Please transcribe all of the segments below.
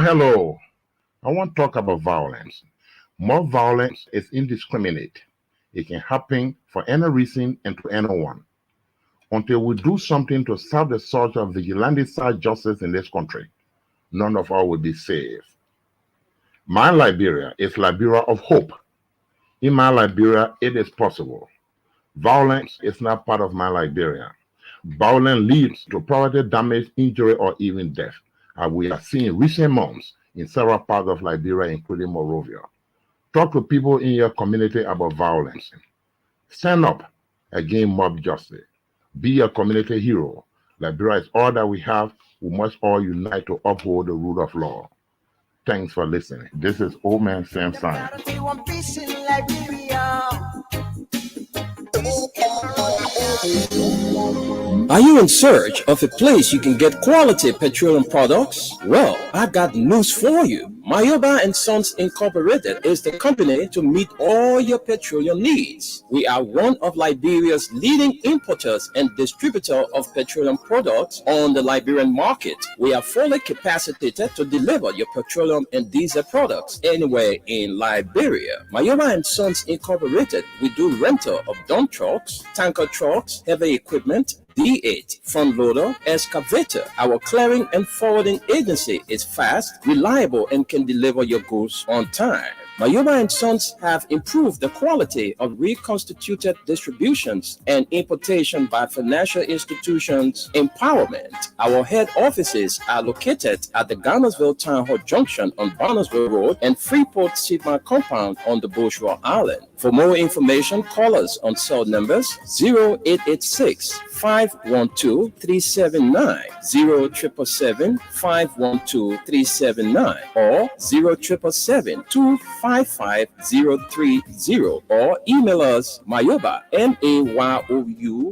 Hello. I want to talk about violence. More violence is indiscriminate. It can happen for any reason and to anyone. Until we do something to stop the surge of vigilante-side justice in this country, none of us will be safe. My Liberia is Liberia of hope. In my Liberia, it is possible. Violence is not part of my Liberia. Violence leads to property damage, injury, or even death, as we have seen in recent months in several parts of Liberia, including Monrovia. Talk to people in your community about violence. Stand up against mob justice. Be a community hero. Liberia is all that we have. We must all unite to uphold the rule of law. Thanks for listening. This is Old Man Sam Simon. Are you in search of a place you can get quality petroleum products? Well, I got news for you. Mayoba and Sons Incorporated is the company to meet all your petroleum needs. We are one of Liberia's leading importers and distributor of petroleum products on the Liberian market. We are fully capacitated to deliver your petroleum and diesel products anywhere in Liberia. Mayoba and Sons Incorporated, we do rental of dump trucks, tanker trucks, heavy equipment, D8, front loader, excavator. Our clearing and forwarding agency is fast, reliable, and can deliver your goods on time. Mayoba and Sons have improved the quality of reconstituted distributions and importation by financial institutions empowerment. Our head offices are located at the Garnersville Town Hall Junction on Barnesville Road and Freeport Sidman Compound on the Bourgeois Island. For more information, call us on cell numbers 0886 512 379, 0777 512 379, or 0777 255 030, or email us Mayoba, MAYOUBAHS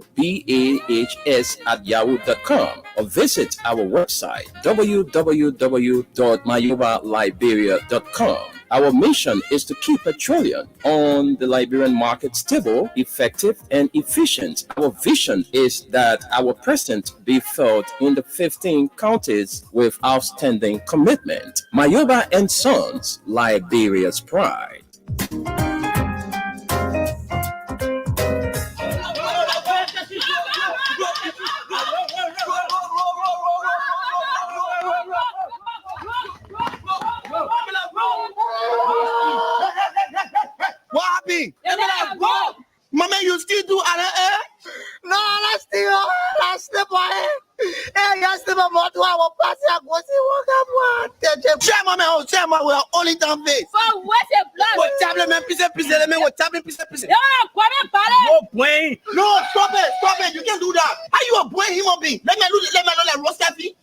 @yahoo.com, or visit our website www.mayobaliberia.com. Our mission is to keep petroleum on the Liberian market stable, effective, and efficient. Our vision is that our president be felt in the 15 counties with outstanding commitment. Mayoba and Sons, Liberia's pride. What happened? Mama, you still do No, let's still boy. Hey, you still about to our party. I go see what Chairman, we are only down face. For what's a blood? What tablet, man, piece. What tablet, piece. No, brain. No, stop it. You can't do that. How you a brain human being? Let me know that roster fee.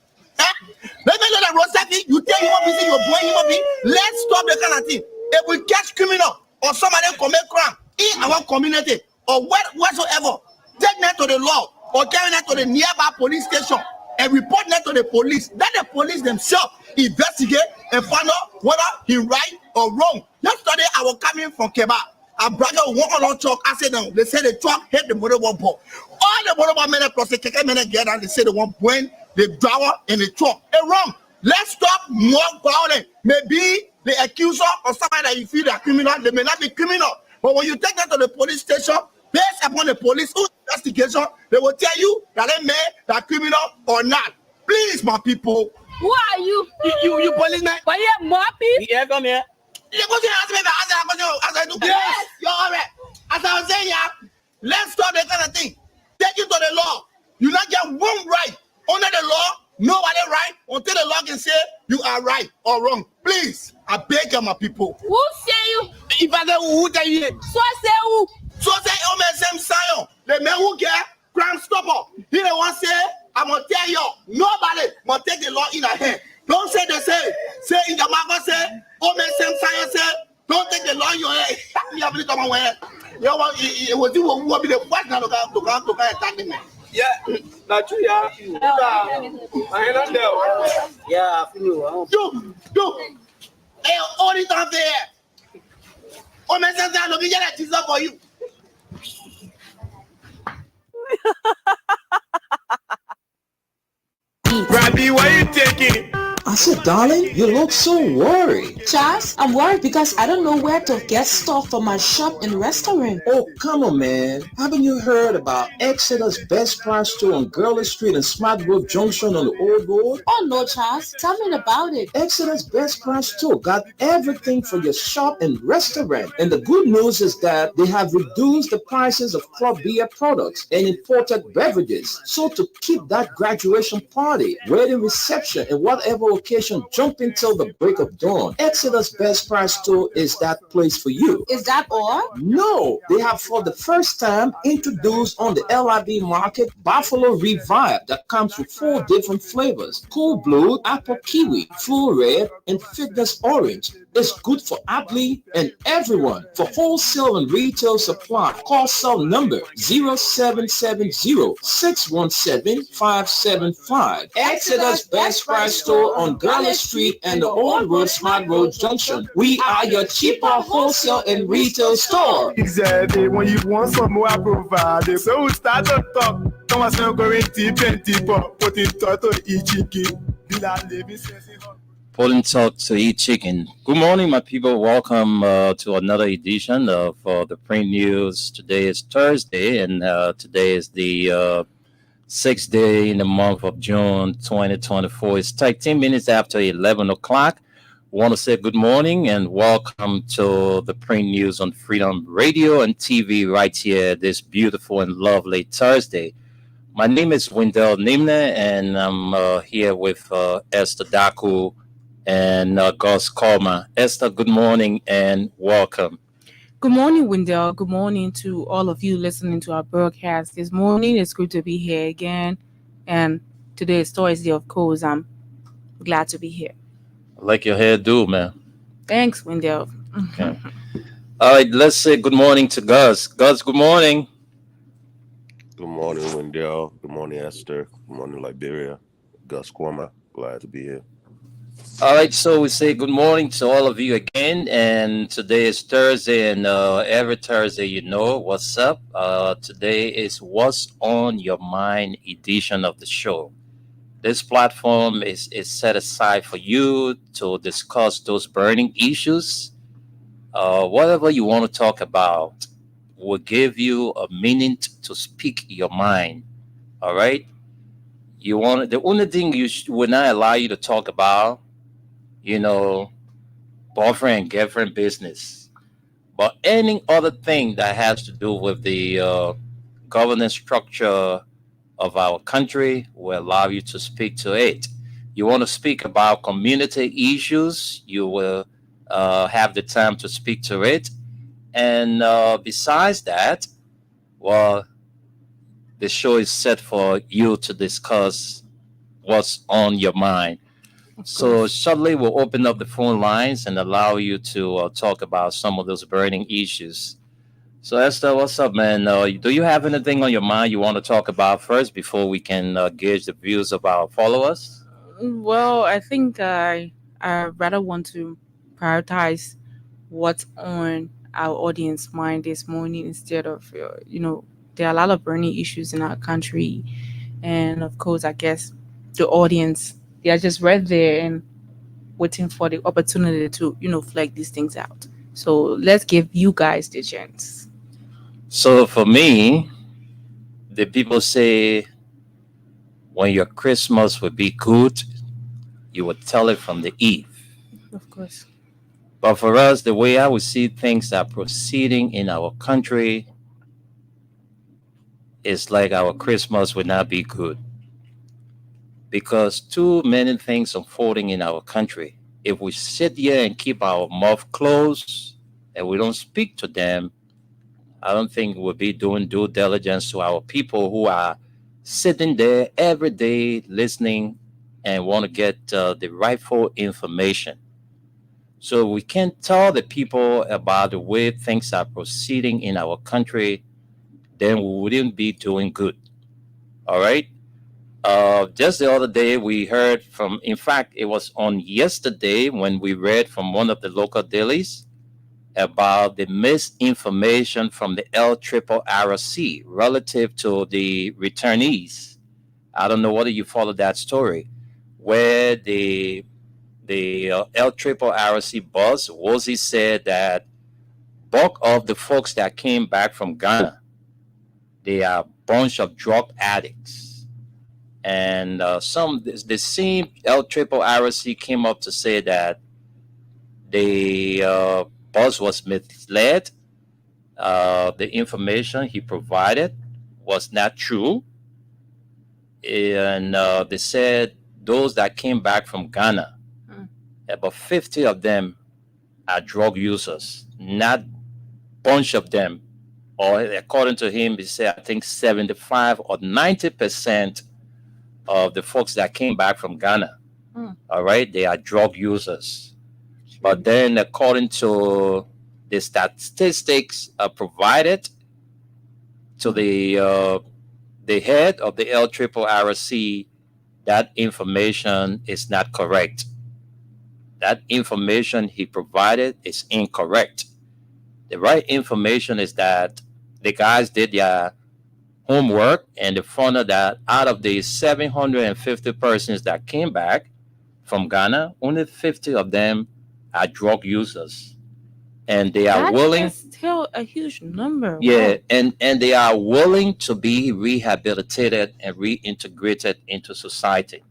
Let me know that roster fee. You tell human being you're brain human being. Let's stop the kind of thing. If we catch criminal or somebody commit crime in our community or whatsoever, take that to the law or carry that to the nearby police station and report that to the police. Let the police themselves investigate and find out whether he right or wrong. Yesterday I was coming from Keba. A brother walk along truck. I said no. They said the truck hit the motorball ball. All the motorball men plus the keke men get and they say they want point the driver in the truck. It's wrong. Let's stop more violence. Maybe the accuser or somebody that you feel are criminal, they may not be criminal. But when you take that to the police station, based upon the police investigation, they will tell you that they may are criminal or not. Please, my people. Who are you? You policeman? Are you Moppy? Yeah, come here. You go to the or wrong, please, I beg you, my people. Who say you? If I say who tell you, So say who? so say oh man, same Zion, the man who get Crime Stopper. He the one say, I'm gonna tell you, nobody must take the law in a hand. Don't say they say in the Bible say, oh man, same Zion say, don't take the law in your hand. You have to come away. You want it was you who will be the first now to come attack me. Yeah, that's true. Yeah, I don't know. Yeah, I feel You, hey, all the time there. Oh man, same Zion, look at that Jesus for you. Rabbi, why you taking? I said, darling, you look so worried. Charles, I'm worried because I don't know where to get stuff for my shop and restaurant. Oh, come on, man. Haven't you heard about Exodus Best Price Store on Gurley Street and Smart Grove Junction on the Old Road? Oh no, Charles, tell me about it. Exodus Best Price Store got everything for your shop and restaurant. And the good news is that they have reduced the prices of club beer products and imported beverages. So to keep that graduation party, wedding reception, and whatever occasion jumping till the break of dawn, Exodus Best Price Store is that place for you. Is that all? No, they have for the first time introduced on the LIB market Buffalo Revive that comes with 4 different flavors: Cool Blue, Apple Kiwi, Full Red, and Fitness Orange. It's good for athlete and everyone. For wholesale and retail supply, call cell number 0770-617-575. Exodus Best Price Store on Gurley Street and the Old Road Smart Road Junction. We are your cheaper wholesale and retail store. Exactly. When you want some more, I provide. So we start to talk. Come on, so going deep and deeper. Put it to each chicken. Pulling talk to eat chicken. Good morning, my people. Welcome to another edition of the Print News. Today is Thursday, and today is the 6th day in the month of June 2024. It's 13 minutes after 11 o'clock. I want to say good morning and welcome to the Print News on Freedom Radio and TV right here this beautiful and lovely Thursday. My name is Wendell Nimne, and I'm here with Esther Daku and Gus Kalma. Esther, good morning and welcome. Good morning, Wendell. Good morning to all of you listening to our broadcast this morning. It's good to be here again. And today is Thursday, of course. I'm glad to be here. I like your hairdo, man. Thanks, Wendell. Okay. All right, let's say good morning to Gus. Gus, good morning. Good morning, Wendell. Good morning, Esther. Good morning, Liberia. Gus Kwama. Glad to be here. All right, so we say good morning to all of you again, and today is Thursday, and every Thursday, you know what's up. Today is What's on Your Mind edition of the show. This platform is set aside for you to discuss those burning issues. Whatever you want to talk about will give you a minute to speak your mind. All right? The only thing will not allow you to talk about, boyfriend and girlfriend business. But any other thing that has to do with the governance structure of our country will allow you to speak to it. You want to speak about community issues, you will have the time to speak to it. And besides that, well, the show is set for you to discuss what's on your mind. So shortly we'll open up the phone lines and allow you to talk about some of those burning issues. So Esther, what's up, man? Do you have anything on your mind you want to talk about first before we can gauge the views of our followers? Well, I think I rather want to prioritize what's on our audience mind this morning instead of, there are a lot of burning issues in our country. And of course, I guess the audience, they are just right there and waiting for the opportunity to, flag these things out. So let's give you guys the chance. So for me, the people say when your Christmas will be good, you will tell it from the eve. Of course. But for us, the way I would see things are proceeding in our country, it's like our Christmas will not be good. Because too many things unfolding in our country. if we sit here and keep our mouth closed and we don't speak to them, I don't think we'll be doing due diligence to our people who are sitting there every day listening and want to get the rightful information. So we can't tell the people about the way things are proceeding in our country, then we wouldn't be doing good. All right. Just the other day, we heard from, in fact, it was on yesterday when we read from one of the local dailies about the misinformation from the LRRC relative to the returnees. I don't know whether you followed that story, where the LRRC boss, Wozi, said that bulk of the folks that came back from Ghana, they are a bunch of drug addicts. And the same LRRC came up to say that the boss was misled. The information he provided was not true. And they said those that came back from Ghana, about 50 of them are drug users, not bunch of them. Or according to him, he said, I think 75 or 90% of the folks that came back from Ghana, all right, they are drug users. But then according to the statistics provided to the head of the LRRC, that information is not correct. That information he provided is incorrect. The right information is that the guys did their homework and they found out that out of the 750 persons that came back from Ghana, only 50 of them are drug users. And they are willing. That's still a huge number. Yeah, Wow. and they are willing to be rehabilitated and reintegrated into society.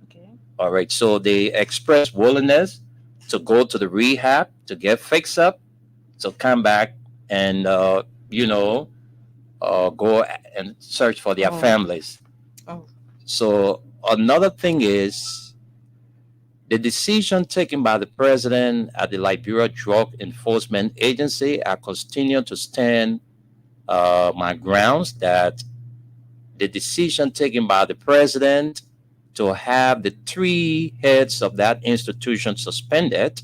Okay. All right. So they express willingness to go to the rehab, to get fixed up, to come back and, go and search for their families. Oh. So another thing is the decision taken by the president at the Liberia Drug Enforcement Agency. I continue to stand my grounds that the decision taken by the president to have the 3 heads of that institution suspended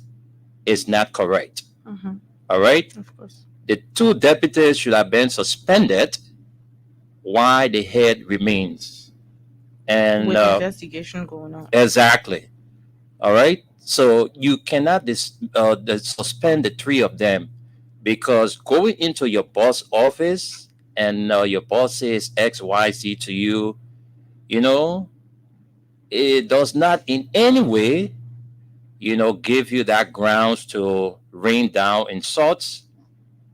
is not correct. Mm-hmm. All right? Of course. The 2 deputies should have been suspended while the head remains. And With investigation going on. exactly. All right. So you cannot suspend the 3 of them, because going into your boss office and your boss says X, Y, Z to you, it does not in any way, give you that grounds to rain down insults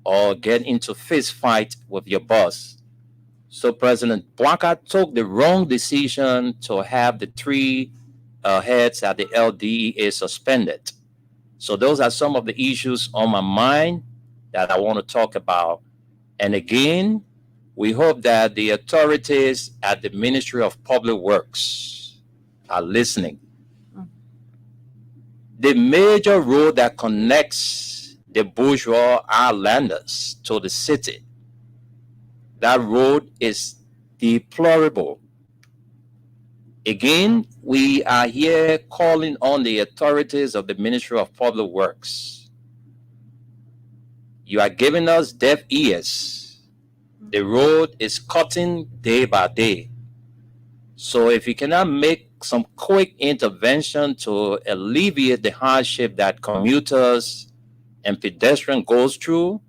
or get into fist fight with your boss. So President Bwaka took the wrong decision to have the 3 heads at the LDEA suspended. So those are some of the issues on my mind that I want to talk about. And again, we hope that the authorities at the Ministry of Public Works are listening. The major road that connects the bourgeois islanders to the city, that road is deplorable. Again, we are here calling on the authorities of the Ministry of Public Works. You are giving us deaf ears. The road is cutting day by day. So if you cannot make some quick intervention to alleviate the hardship that commuters and pedestrians goes through,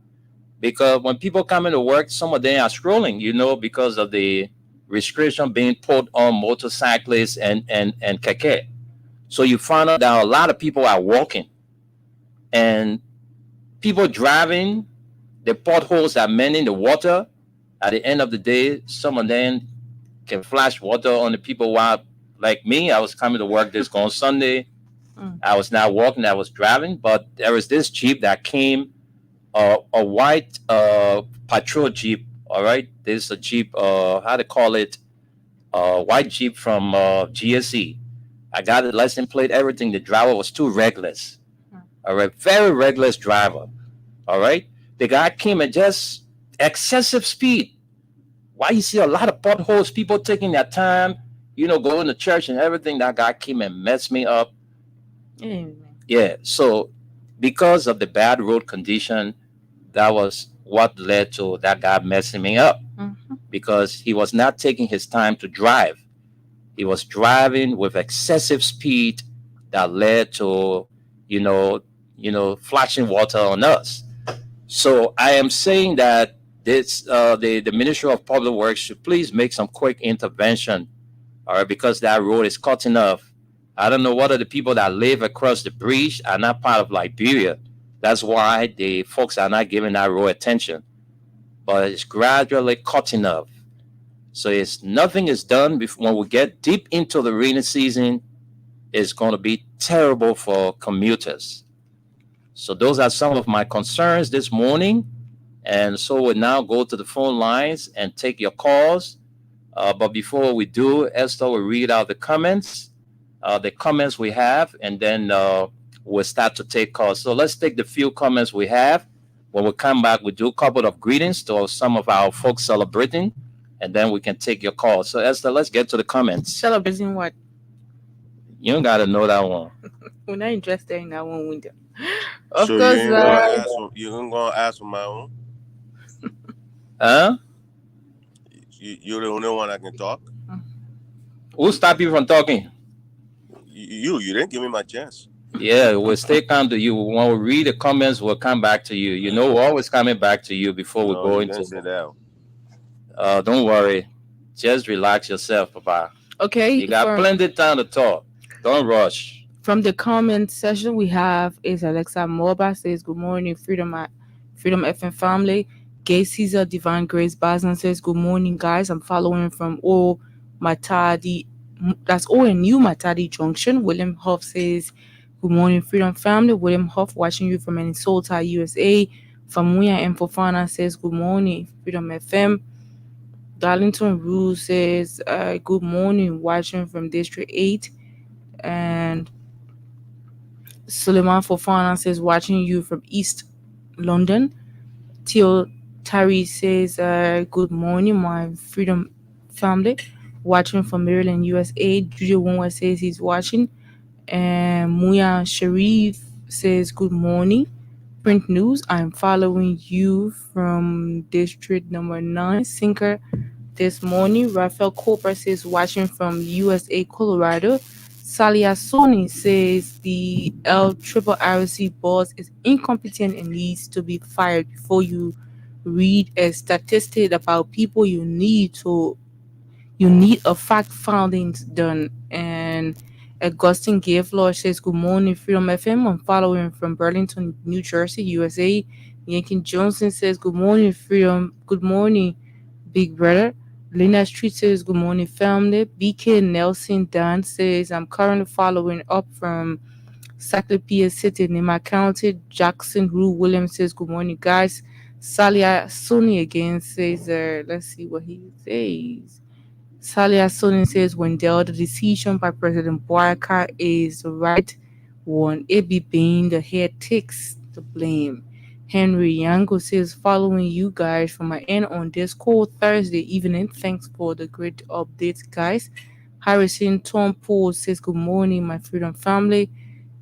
because when people come into work, some of them are strolling, because of the restriction being put on motorcyclists and keke. So you find out that a lot of people are walking, and people driving, the potholes are many in the water. At the end of the day, some of them can flash water on the people, while, like me, I was coming to work this on Sunday. I was not walking, I was driving, but there was this Jeep that came, a white patrol Jeep. All right, this is a Jeep, how to call it, white Jeep from GSE. I got the license plate, everything. The driver was too reckless. All right, very reckless driver. All right, the guy came at just excessive speed. Why you see a lot of potholes, people taking their time, going to church and everything. That guy came and messed me up. Yeah, so because of the bad road condition, that was what led to that guy messing me up, because he was not taking his time to drive. He was driving with excessive speed that led to, flashing water on us. So I am saying that this the Ministry of Public Works should please make some quick intervention, all right, because that road is cutting off. I don't know whether the people that live across the bridge are not part of Liberia. That's why the folks are not giving that road attention. But it's gradually cutting off. So nothing is done before when we get deep into the rainy season. It's going to be terrible for commuters. So those are some of my concerns this morning. And so we'll now go to the phone lines and take your calls. But before we do, Esther will read out the comments we have, and then we'll start to take calls. So let's take the few comments we have. When we come back, we'll do a couple of greetings to some of our folks celebrating, and then we can take your calls. So Esther, let's get to the comments. Celebrating what? You don't got to know that one. We're not interested in that one window. Of so course, you ain't gonna ask for my own? Huh? You're the only one that can talk. Who stopped you from talking? You didn't give me my chance. Yeah, we'll stay calm to you. When we read the comments, we'll come back to you. We're always coming back to you before we go into that. Don't worry. Just relax yourself, Papa. Okay. You got plenty of time to talk. Don't rush. From the comment section, we have Alexa Moba says, good morning, Freedom FM family. Gay Caesar Divine Grace Basnan says, good morning, guys. I'm following from Matadi. That's ONU Matadi Junction. William Huff says, good morning, Freedom family. William Huff watching you from Minnesota, USA. Famuya M. Fofana says, good morning, Freedom FM. Darlington Rue says, good morning, watching from District 8. And Suleiman Fofana says, watching you from East London. Theo Tari says, good morning, my Freedom family. Watching from Maryland, USA. Juju Wonwa says he's watching. And Muya Sharif says, good morning. Print News, I'm following you from District number 9, Sinker, this morning. Rafael Cooper says, watching from USA, Colorado. Salia Sony says the LRRC boss is incompetent and needs to be fired. Before you read a statistic about people, you need a fact finding done. And Augustine Gavlor says, good morning, Freedom FM. I'm following from Burlington, New Jersey, USA. Yankee Johnson says, good morning, Freedom. Good morning, Big Brother. Lena Street says, good morning, family. BK Nelson Dan says, I'm currently following up from Sacramento City, Nema County. Jackson Rue Williams says, good morning, guys. Salia Sony again says, let's see what he says. Salia Sony says, Wendell, the decision by President Boyaka is the right one. It be being the head takes the blame. Henry Yango says, following you guys from my end on this cold Thursday evening. Thanks for the great updates, guys. Harrison Tom Paul says, good morning, my Freedom family.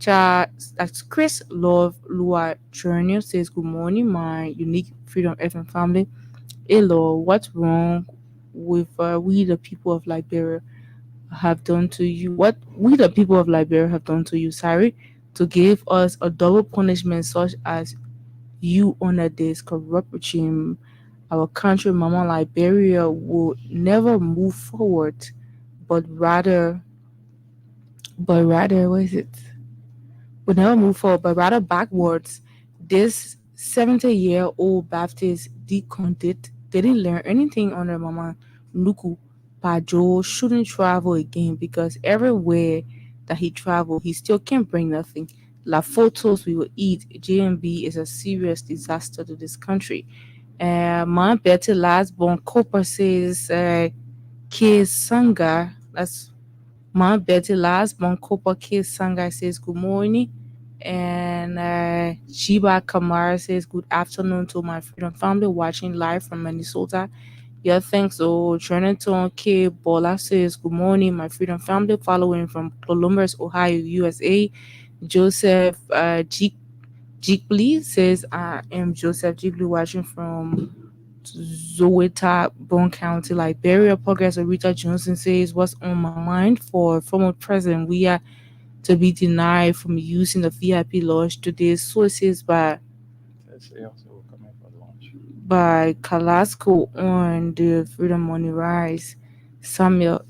That's Chris Love Lua Jr. says, good morning, my unique Freedom FM family. Hello, what's wrong with we the people of Liberia have done to you? What we the people of Liberia have done to you, sorry, to give us a double punishment such as you under this corrupt regime. Our country, Mama Liberia, will never move forward, but rather, what is it? Will never move forward, but rather backwards. This 70-year-old Baptist deacon didn't learn anything under Mama Nuku Pajo. Shouldn't travel again because everywhere that he traveled, he still can't bring nothing. La photos we will eat. JMB is a serious disaster to this country. My Betty Lasbon Cooper says, K Sanga, that's Ma Betty Last, Bonkopa K Sangai says good morning. And Chiba Kamara says good afternoon to my Freedom family watching live from Minnesota. Yeah, thanks. So Trinity K Bola says good morning, my Freedom family, following from Columbus, Ohio, USA. Joseph Jiggly says I am Joseph Jiggly watching from Zoweta, Bone County, Liberia. Progress Rita Johnson says what's on my mind for former President we are to be denied from using the VIP lodge today. Sources by Kalasco on the Freedom Money Rise. Samuel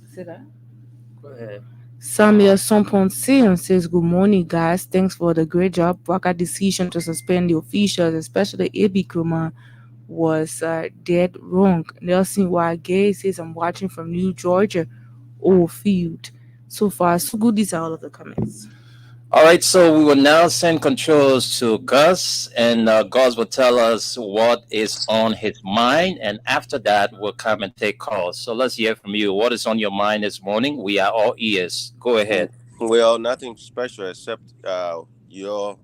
Sompon says, good morning, guys. Thanks for the great job. Waka decision to suspend the officials, especially AB Kuma, was dead wrong. Nelson Wage says, I'm watching from New Georgia, Field. So far, so good. These are all of the comments. All right, so we will now send controls to Gus, and Gus will tell us what is on his mind, and after that, we'll come and take calls. So let's hear from you. What is on your mind this morning? We are all ears. Go ahead. Well, nothing special except your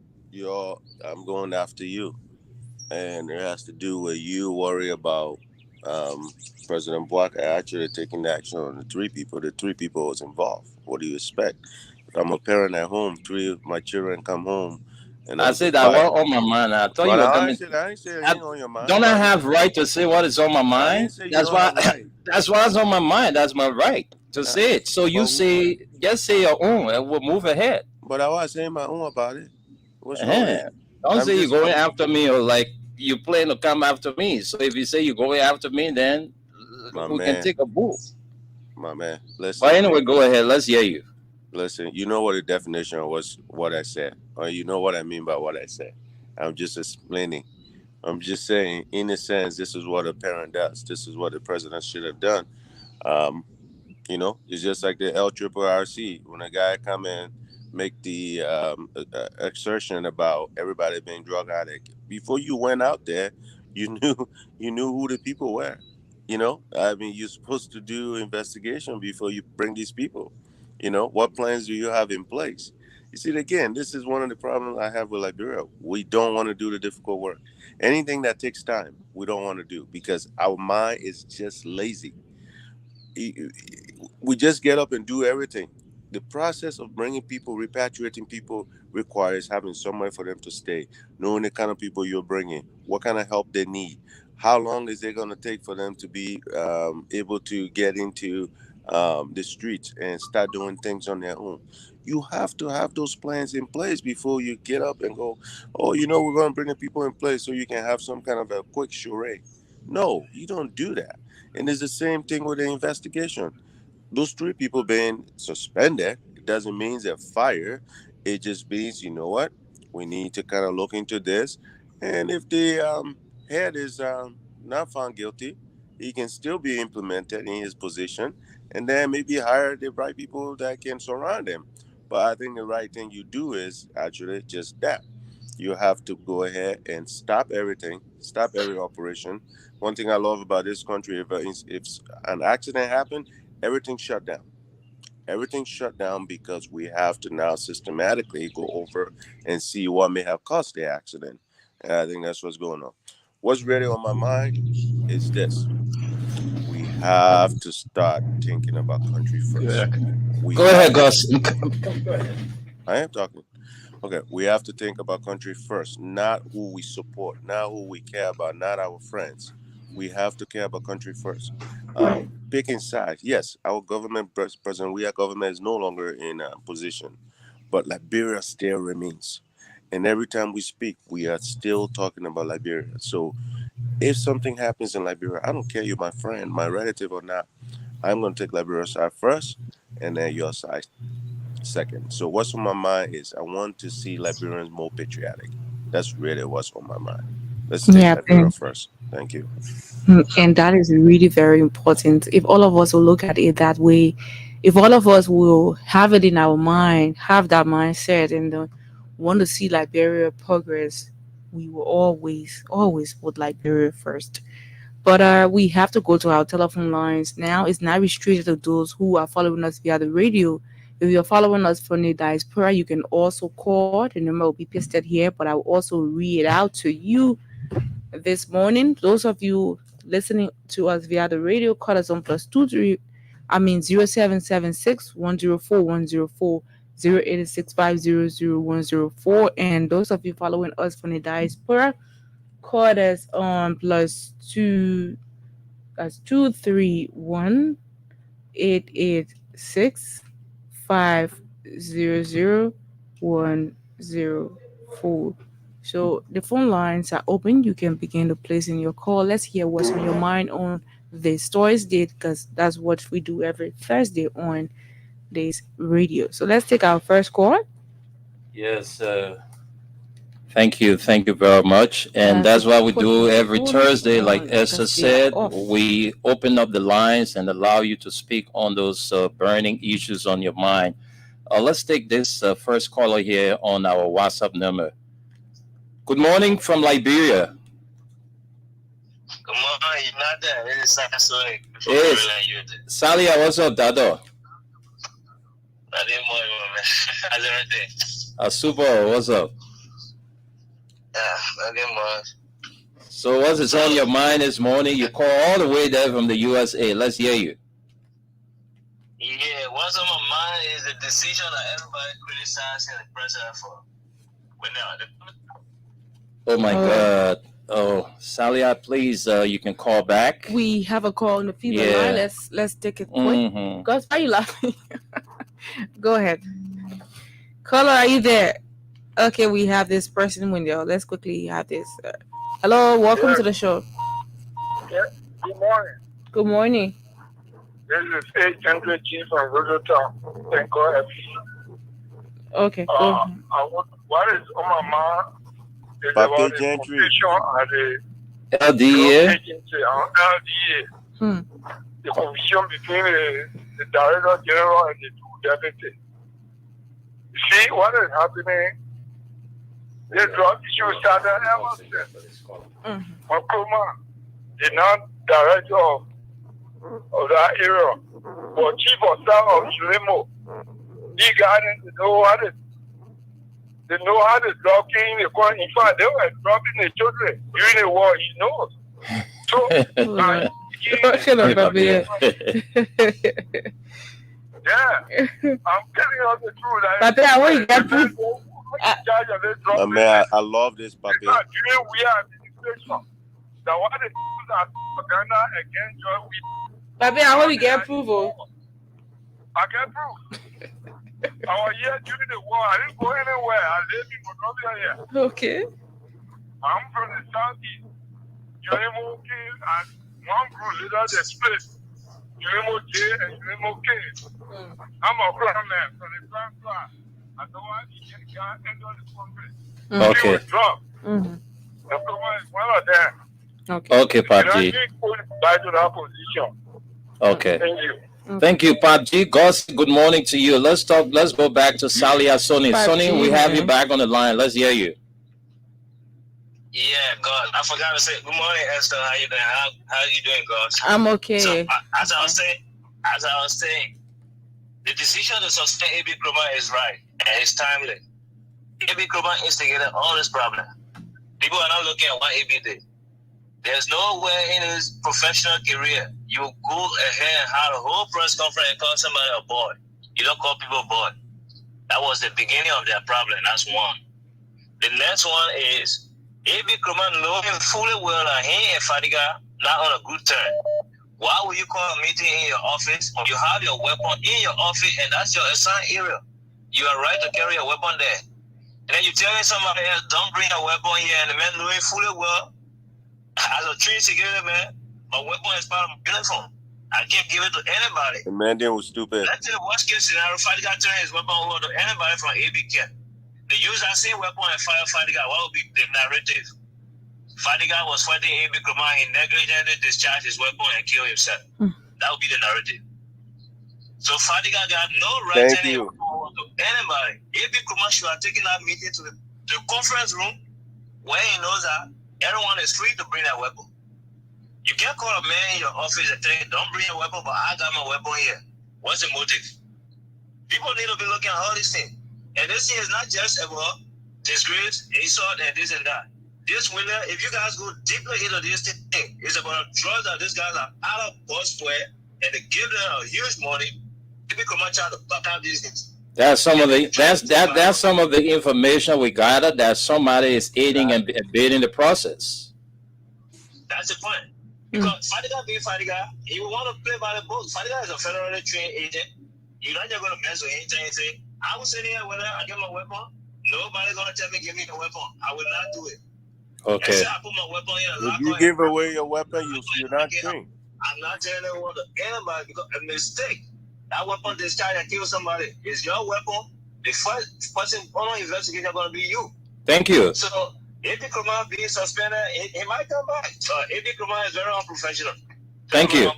I'm going after you, and it has to do with you worry about President Bouaka actually taking action on the three people. The three people was involved. What do you expect? If I'm a parent at home, three of my children come home, and I said I was on my mind. I thought you were coming. I ain't saying it ain't on your mind. Don't I have right to say what is on my mind? That's why. That's what's on my mind. That's my right to say it. So you say, just say your own, and we'll move ahead. But I was saying my own about it. What's wrong? Don't say you're going after me or like you plan to come after me. So if you say you're going after me, then we can take a move. My man, listen. But anyway, go ahead. Let's hear you. Listen, you know what the definition was what I said, or you know what I mean by what I said. I'm just explaining. I'm just saying, in a sense, this is what a parent does. This is what the president should have done. It's just like the LRRC. When a guy come in, make the assertion about everybody being drug addict. Before you went out there, you knew who the people were. You're supposed to do investigation before you bring these people. What plans do you have in place? You see, again, this is one of the problems I have with Liberia. We don't want to do the difficult work. Anything that takes time, we don't want to do because our mind is just lazy. We just get up and do everything. The process of bringing people, repatriating people requires having somewhere for them to stay, knowing the kind of people you're bringing, what kind of help they need, how long is it going to take for them to be able to get into the streets and start doing things on their own. You have to have those plans in place before you get up and go, we're going to bring the people in place so you can have some kind of a quick charade. No, you don't do that. And it's the same thing with the investigation. Those three people being suspended, it doesn't mean they're fired. It just means, you know what? We need to kind of look into this. And if the head is not found guilty, he can still be implemented in his position and then maybe hire the right people that can surround him. But I think the right thing you do is actually just that. You have to go ahead and stop everything, stop every operation. One thing I love about this country, if an accident happened, everything shut down. Everything shut down because we have to now systematically go over and see what may have caused the accident. And I think that's what's going on. What's really on my mind is this. We have to start thinking about country first. Go ahead, Gus. I am talking. Okay, we have to think about country first, not who we support, not who we care about, not our friends. We have to care about country first. Picking sides, yes, our government, President Weah government is no longer in a position, but Liberia still remains. And every time we speak, we are still talking about Liberia. So if something happens in Liberia, I don't care you're my friend, my relative or not, I'm going to take Liberia's side first and then your side second. So what's on my mind is I want to see Liberians more patriotic. That's really what's on my mind. Let's take Liberia first. Thank you. And that is really very important. If all of us will look at it that way, if all of us will have it in our mind, have that mindset, and want to see Liberia progress, we will always put Liberia first. But we have to go to our telephone lines now. It's not restricted to those who are following us via the radio. If you're following us from the diaspora, you can also call. The number will be pasted here, but I will also read it out to you this morning. Those of you listening to us via the radio, call us on +0776 104 104 0865000104. And those of you following us from the diaspora, call us on +231 886 500-104. So the phone lines are open. You can begin to place in your call. Let's hear what's on your mind on this Thursday, because that's what we do every Thursday on this radio. So let's take our first call. Yes. Thank you very much. And that's what we do every Thursday. Like Esther said, we open up the lines and allow you to speak on those burning issues on your mind. Let's take this first caller here on our WhatsApp number. Good morning from Liberia. Good morning, you're not there. It is Sally. Yes. Sally, what's up, Dado? How's everything? Super, what's up? So what's on your mind this morning? You call all the way there from the USA. Let's hear you. Yeah, what's on my mind is the decision that everybody criticizing the president for. Oh my God. Oh, Sally, please, you can call back. We have a call on the female line. Let's take it quick. Gus, why are you laughing? Go ahead. Caller, are you there? Okay, we have this person window. Let's quickly have this. Hello, welcome to the show. Yeah, good morning. Good morning. This is H. G from Rototown. Thank God. Okay. What is on my mind is about the confusion at the LDA. Agency on LDA. The confusion between the Director General and the two deputies. See what is happening? The drug issue started ever since. Makoma, the non-director of that area, was chief of staff of Sulemo. He got it, they know how to drug in the court. In fact, they were dropping the children during the war, he knows. So, yeah, I'm telling you the truth. Papi, I want you get proof. Man, I love this, Papi. We are administration. The one that that propaganda against your Papi, I hope you get approval. I get proof. I was here during the war. I didn't go anywhere. I lived in Monrovia here. Okay. I'm from the southeast. Uremo King and one group leader they split. Uremo J and Uremo K. I'm a clan man from the Grand Class. I don't want to get into the conference. Okay. One of them. Okay, Papi. Back to that position. Okay. Thank you. Thank you, Papi. Gus, good morning to you. Let's go back to Sally Sonny. Sonny, we have you back on the line. Let's hear you. Yeah, God, I forgot to say good morning, Esther. How you doing? How you doing, God? I'm okay. So, as I was saying, the decision to suspend A.B. Kroma is right and it's timely. A.B. Kroma instigated all this problem. People are not looking at what A.B. did. There's no way in his professional career you go ahead and have a whole press conference and call somebody a boy. You don't call people boy. That was the beginning of their problem. That's one. The next one is A.B. Kroma knowing fully well that he and Fadiga not on a good term. Why would you call a meeting in your office when you have your weapon in your office and that's your assigned area? You are right to carry a weapon there. And then you telling somebody else, don't bring a weapon here, and the man knowing fully well, as a tree security man, my weapon is part of my uniform. I can't give it to anybody. The man then was stupid. Let's say the worst case scenario, Fadiga turn his weapon over to anybody from AB camp. They use that same weapon and fire Fadiga. What would be the narrative? Fadiga was fighting A.B. Kroma. He negligently discharged his weapon and killed himself. That would be the narrative. So Fadiga got no right to anybody. A.B. Kroma should have taken that meeting to the conference room where he knows that everyone is free to bring that weapon. You can't call a man in your office and tell him, don't bring your weapon, but I got my weapon here. What's the motive? People need to be looking at all these things. And this thing is not just about disgrace, insult, and this and that. This winter, if you guys go deeply into this thing, it's about drugs that these guys are out of boss for, and they give them a huge money. People come out trying to back out these things. That's some of the that's some of the information we gathered that somebody is aiding and abetting the process. That's the point. Because Fadiga being Fadiga, he will want to play by the book. Fadiga is a federally trained agent. You're not just going to mess with anything. I was sitting here when I get my weapon. Nobody's going to tell me give me the weapon. I will not do it. Okay. I put my weapon in If you give away your weapon, you're not trained. I'm not telling anyone to anybody because a mistake. That weapon discharge and kill somebody is your weapon. The first person on investigation is going to be you. Thank you. So if the criminal being suspended, he might come back. If the criminal is very unprofessional. Thank you.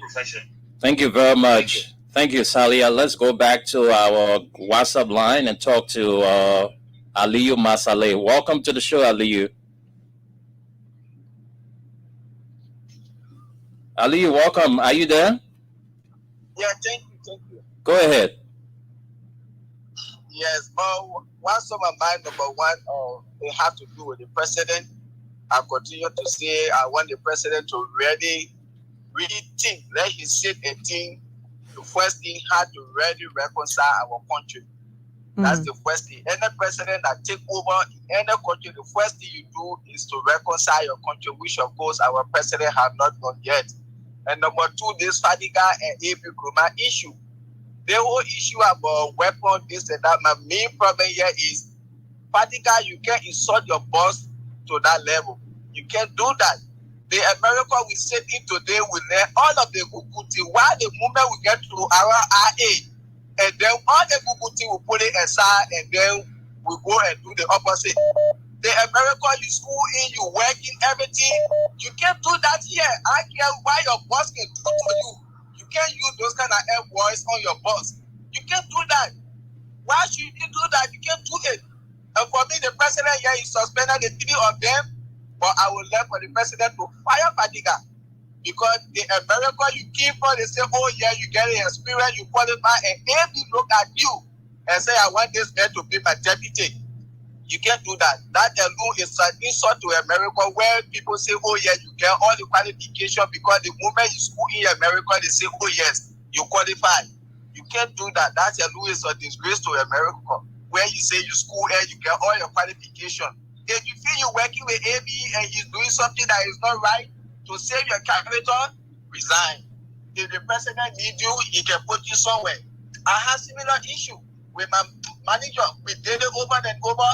Thank you very much. Thank you, Salia. Let's go back to our WhatsApp line and talk to Aliyu Masale. Welcome to the show, Aliyu. Aliyu, welcome. Are you there? Yeah, thank you. Go ahead. Yes, what's on my mind, number one, they have to do with the president. I continue to say I want the president to really think, let him sit and think. The first thing, how to really reconcile our country. That's the first thing. Any president that take over in any country, the first thing you do is to reconcile your country, which of course our president has not done yet. And number two, this Fadiga and AB Nkrumah issue. The whole issue about weapon, this and that, my main problem here is Fadiga, you can't insult your boss to that level. You can't do that. The America we said it today will learn all of the Guguti. While the moment we get to our RA, and then all the Guguti will put it aside, and then we go and do the opposite. The America you school in, you work in everything. You can't do that here. I care why your boss can do to you. You can't use those kind of F words on your boss. You can't do that. Why should you do that? You can't do it. And for me, the president here is suspended the three of them. But I would like for the president to fire Fadiga. Because the America you came from, they say, oh yeah, you get an experience, you qualify, and if they look at you and say, I want this man to be my deputy. You can't do that. That alone is an insult to America where people say, oh yeah, you get all the qualification because the moment you school in America, they say, oh yes, you qualify. You can't do that. That alone is a disgrace to America where you say you school and you get all your qualification. If you feel you're working with AB and he's doing something that is not right, to save your character, resign. If the president needs you, he can put you somewhere. I have similar issue with my manager. We did it over and over.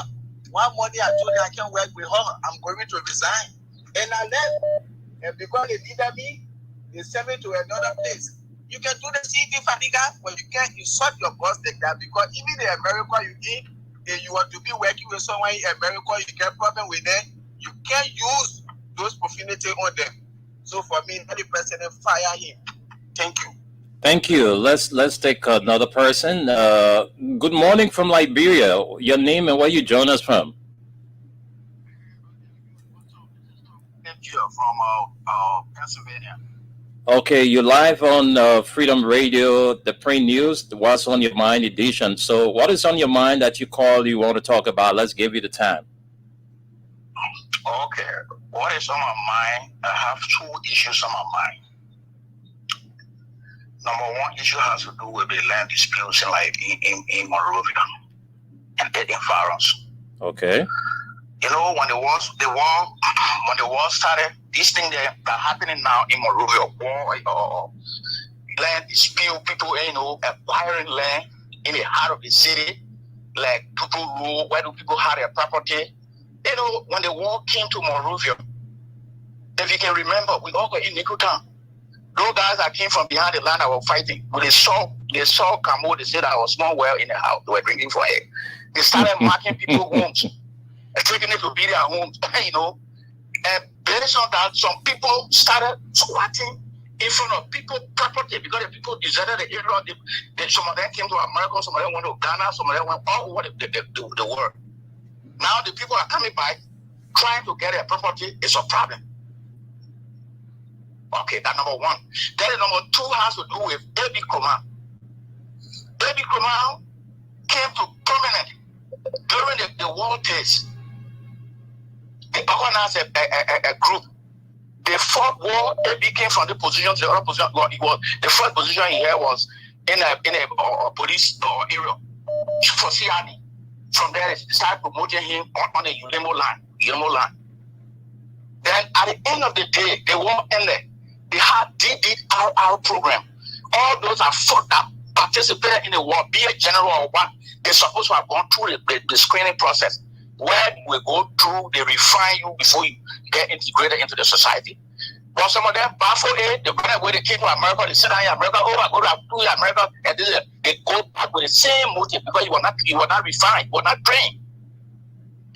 One morning I told her I can't work with her. I'm going to resign. And I left. And because they needed me, they sent me to another place. You can do the same thing, Fadiga, but you can't insult your boss like that because even the America you in, if you want to be working with someone in America, you get problem with them, you can't use those profanity on them. So for me, let the president fire him. Thank you. Thank you. Let's take another person. Good morning from Liberia. Your name and where you join us from? Thank you from Pennsylvania. Okay, you're live on Freedom Radio, the print news, What's on Your Mind edition. So what is on your mind that you want to talk about? Let's give you the time. Okay, what is on my mind? I have two issues on my mind. Number one issue has to do with the land disputes in Monrovia and the environs. Okay. You know, when the war started, this thing that happening now in Monrovia, land dispute, people, acquiring land in the heart of the city, like people rule, where do people have their property? You know, when the war came to Monrovia, if you can remember, we all got in Nickel Town. Those guys that came from behind the line that were fighting, when they saw Camo, they said I was small well in the house, they were drinking for it. They started marking people's homes, and taking it to be their homes, And based on that, some people started squatting in front of people's property because the people deserted the area. Some of them came to America, some of them went to Ghana, some of them went all over the world. Now the people are coming back, trying to get their property. It's a problem. Okay, that's number one. Then number two has to do with A.B. Kromah. A.B. Kromah came to prominence during the war days. They organized a group. They fought war. A.B. came from the position to the other position. Well, the first position he had was in a police area for CRD. From there, they started promoting him on the Ulemo line. Then at the end of the day, the war ended. They had DDRR program. All those that fought that participated in the war, be a general or what, they're supposed to have gone through the screening process where we go through, they refine you before you get integrated into the society. But some of them, baffle it, they run away, they came to America, they sit down in America, I go to America, and they go back with the same motive because you were not refined, you were not trained.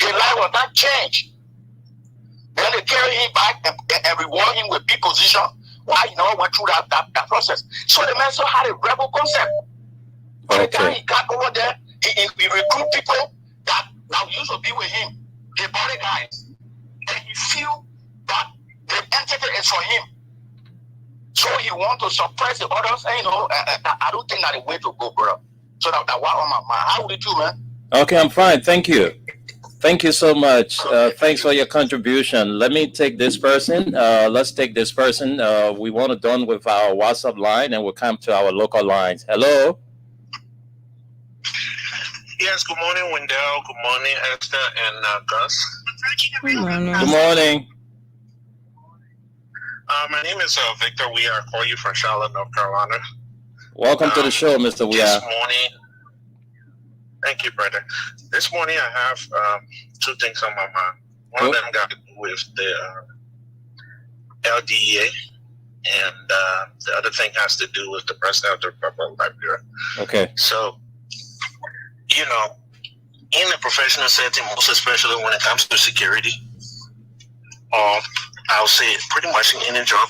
Your life was not changed. Then they carry him back and reward him with big position. Why you never went through that process? So the man still had a rebel concept. By the time he got over there, he recruit people that used to be with him, the body guys. And he feel that the entity is for him. So he want to suppress the others. And I don't think that's the way to go, bro. So that was on my mind. How would you, man? Okay, I'm fine. Thank you. Thank you so much. Thanks for your contribution. Let me take this person. Let's take this person. We want to done with our WhatsApp line and we'll come to our local lines. Hello. Yes, good morning, Wendell. Good morning, Esther and Gus. Good morning. Good morning. My name is Victor. We are calling you from Charlotte, North Carolina. Welcome to the show, Mr. We This are. morning, thank you, brother. This morning I have two things on my mind. One of them got to do with the LDEA, and the other thing has to do with the President of the Republic of Liberia. Okay. So, in a professional setting, most especially when it comes to security, or I'll say pretty much in any job,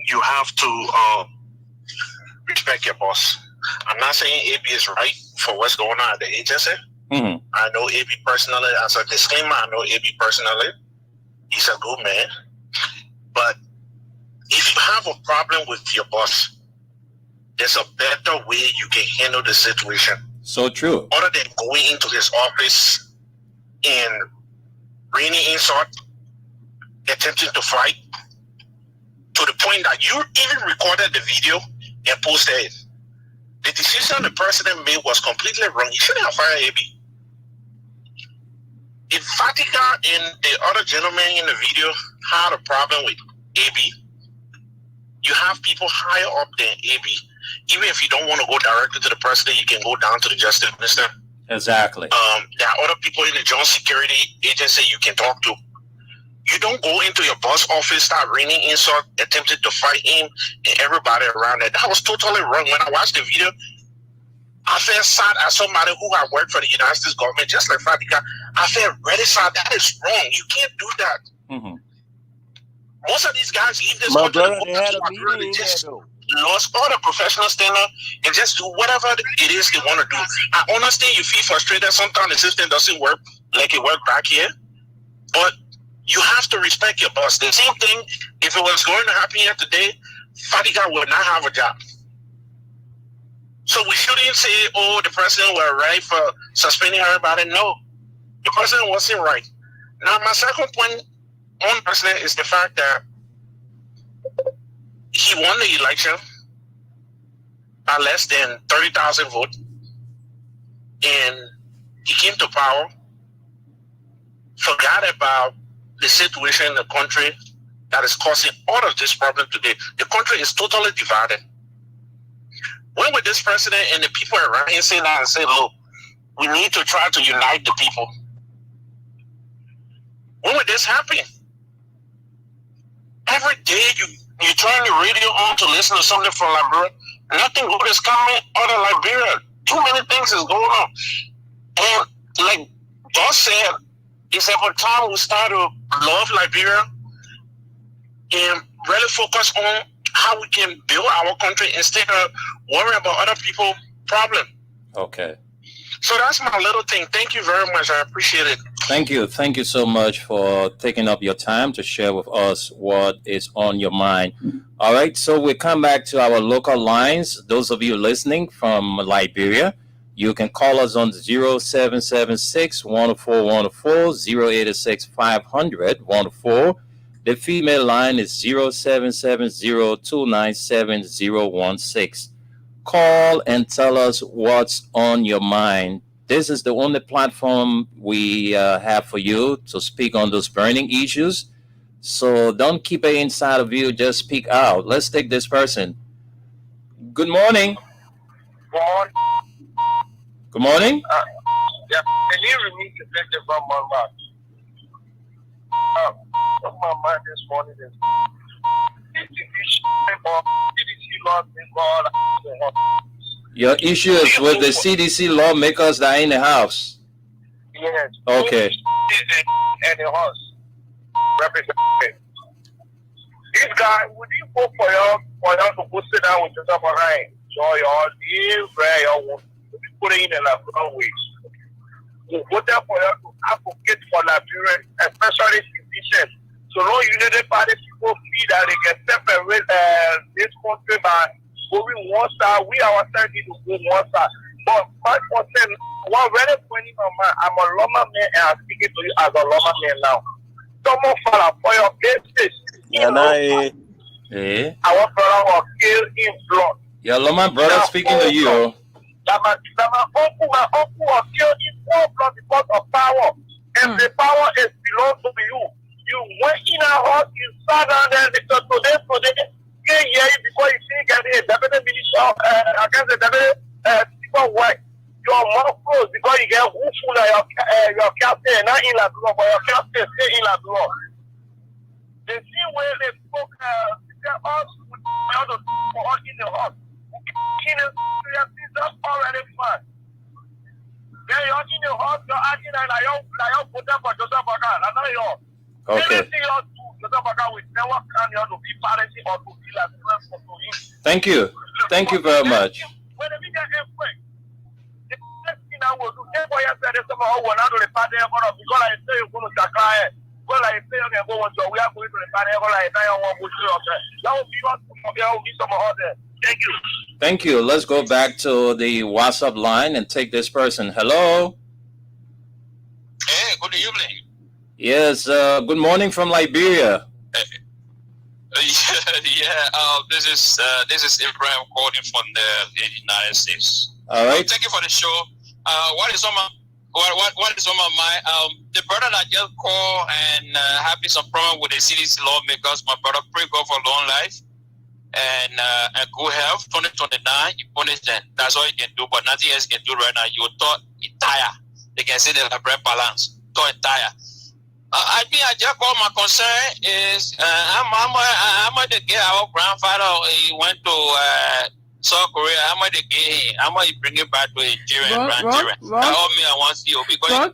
you have to respect your boss. I'm not saying AB is right for what's going on at the agency. Mm-hmm. I know AB personally. As a disclaimer, I know AB personally. He's a good man. But if you have a problem with your boss, there's a better way you can handle the situation. So true. Other than going into his office and raining insult, attempting to fight, to the point that you even recorded the video and posted it. The decision the president made was completely wrong. He shouldn't have fired AB. If Fatika and the other gentleman in the video had a problem with AB, you have people higher up than AB. Even if you don't want to go directly to the president, you can go down to the justice minister. Exactly. There are other people in the Joint Security Agency you can talk to. You don't go into your boss office, start raining insult, attempted to fight him and everybody around it. That was totally wrong. When I watched the video, I felt sad as somebody who had worked for the United States government, just like Fatika. I felt really sad. That is wrong. You can't do that. Mm-hmm. Most of these guys leave this My country brother, to they go had to a Nigeria, meeting in just there, though. lost all the professional standard and just do whatever it is they want to do. I understand you feel frustrated. Sometimes the system doesn't work like it worked back here, but you have to respect your boss. The same thing, if it was going to happen here today, Fatika would not have a job. So we shouldn't say, oh, the president was right for suspending everybody. No, the president wasn't right. Now, my second point on president is the fact that he won the election by less than 30,000 votes, and he came to power, forgot about the situation in the country that is causing all of this problem today. The country is totally divided. When would this president and the people around him sit down and say, look, we need to try to unite the people? When would this happen? Every day you turn the radio on to listen to something from Liberia, nothing good is coming out of Liberia. Too many things is going on. And like Boss said, it's about time we start to love Liberia and really focus on how we can build our country instead of worrying about other people's problems. Okay. So that's my little thing. Thank you very much. I appreciate it. Thank you. Thank you so much for taking up your time to share with us what is on your mind. All right. So we come back to our local lines. Those of you listening from Liberia, you can call us on 0776 104 104, 0886 500 104. The female line is 0770 297 016. Call and tell us what's on your mind. This is the only platform we have for you to speak on those burning issues. So don't keep it inside of you. Just speak out. Let's take this person. Good morning. Good morning. Yeah, can you remove the picture from my mouth? What my mind this morning is Your issue is with the CDC lawmakers that are in the house. Yes. Okay. And the house representative. This guy, would you vote for y'all to go sit down with Joseph Ryan? So y'all, you put it in the wrong ways. We voted for y'all to advocate for Liberia, especially physicians. So no United Party people feel that they can separate this country by going one side. We ourselves need to go one side. But 5%, what really pointing on my, I'm a Loma man and I'm speaking to you as a Loma man now. Someone fall for your basis. I want brother was killed in blood. Your Loma brother speaking to you. That my uncle was killed in blood because of power. And the power is belongs to you. You went in a house, you sat down there because today, can't hear you because you see get a deputy minister against the deputy people work. Your mouth closed because you get who full of your captain, not in La Duro, but your captain stay in La Duro. The same way they spoke, us in the house. That's already fine. Then you're in the house, you're acting like you're putting for Joseph Bagan. I know you're. Okay. Thank you. Thank you very much. Thank you. Thank you. Let's go back to the WhatsApp line and take this person. Hello. Hey, good evening. Yes, good morning from Liberia. This is Ibrahim calling from the United States. All right. Thank you for the show. What is on my mind? The brother that just called and having some problem with the CDC lawmakers. My brother, pray God for long life and good health. 2029, you punish them. That's all you can do, but nothing else you can do right now. You thought entire. They can say the bread balance. Thought entire. I think I just call my concern is I'm going to get our grandfather. He went to South Korea. I'm going to get him. I'm going to bring it back to Nigeria and grandchildren. That all me I want to see you because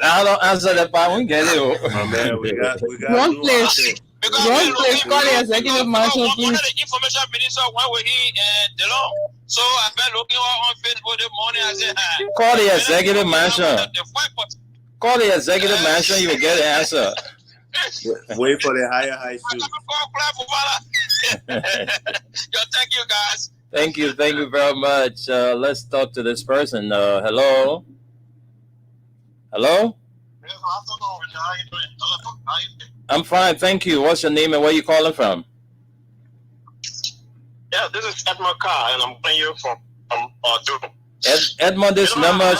I don't answer that part. We get it. My man, we got Wrong place. Wrong place. Call the executive marshal, please. One of the information minister went with him and Delon. So I've been looking on Facebook this morning. I said, call the executive marshal. Call the executive mansion, you will get the answer. Wait for the high shoot. Thank you, guys. Thank you very much. Let's talk to this person. Hello? Hello? I'm fine, thank you. What's your name and where you calling from? Yeah, this is Edmund Carr, and I'm calling you from Durham. Edmond, this number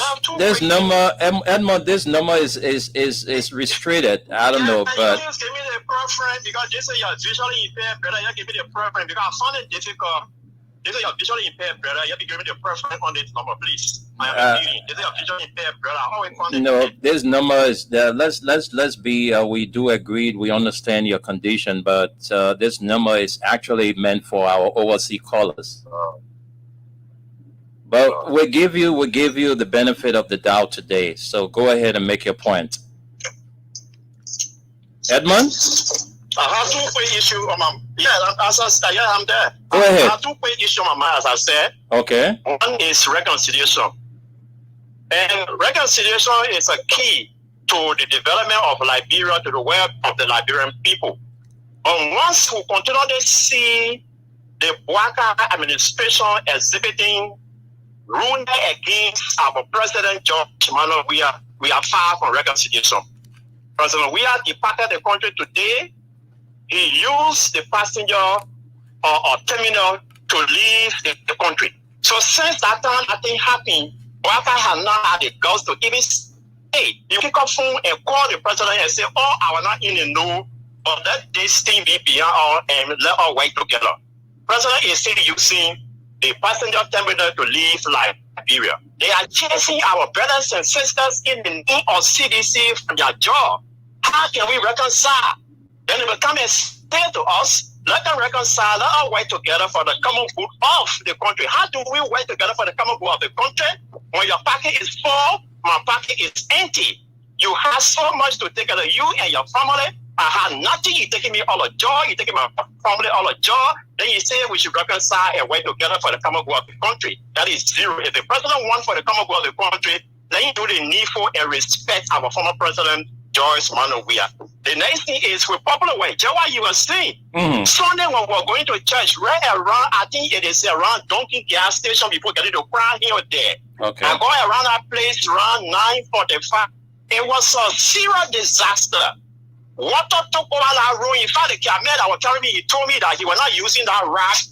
is restricted. I don't know, but Please give me the preference because this is your visually impaired brother. You give me the preference because I found it difficult. This is your visually impaired brother. You have to give me the preference on this number, please. I am reading. This is your visually impaired brother. How we found it? no, this number is there. Let's be. We do agree. We understand your condition, but this number is actually meant for our overseas callers. But we give you the benefit of the doubt today. So go ahead and make your point. Edmund? I have two quick issues on my I'm there. Go ahead. I have two quick issues on my mind, as I said. Okay. One is reconciliation. And reconciliation is a key to the development of Liberia, to the wealth of the Liberian people. And once we continue to see the Bouaka administration exhibiting ruling against our President George Emmanuel Weah, we are far from reconciliation. President Weah departed the country today. He used the passenger or terminal to leave the country. So since that time, nothing happened. Bouaka has not had the guts to even say, you pick up phone and call the president and say, oh, I was not in the know, but let this thing be beyond all and let us work together. President is still using the passenger terminal to leave Liberia. They are chasing our brothers and sisters in the name of CDC from their job. How can we reconcile? Then they will come and say to us, let them reconcile, let us work together for the common good of the country. How do we work together for the common good of the country? When your pocket is full, my pocket is empty. You have so much to take care of you and your family. I have nothing. You're taking me all the joy. You're taking my family all the joy. Then you say we should reconcile and work together for the common good of the country. That is zero. If the president wants for the common good of the country, then you do the needful and respect our former president, George Emmanuel Weah. The next thing is with popular way. Just what you were saying. Sunday when we were going to church, right around, I think it is around Donkey gas station before getting to Crown Hill there. Okay. I go around that place around 9:45. It was a serious disaster. Water took over that road. In fact, the cameraman that was telling me, he told me that he was not using that rack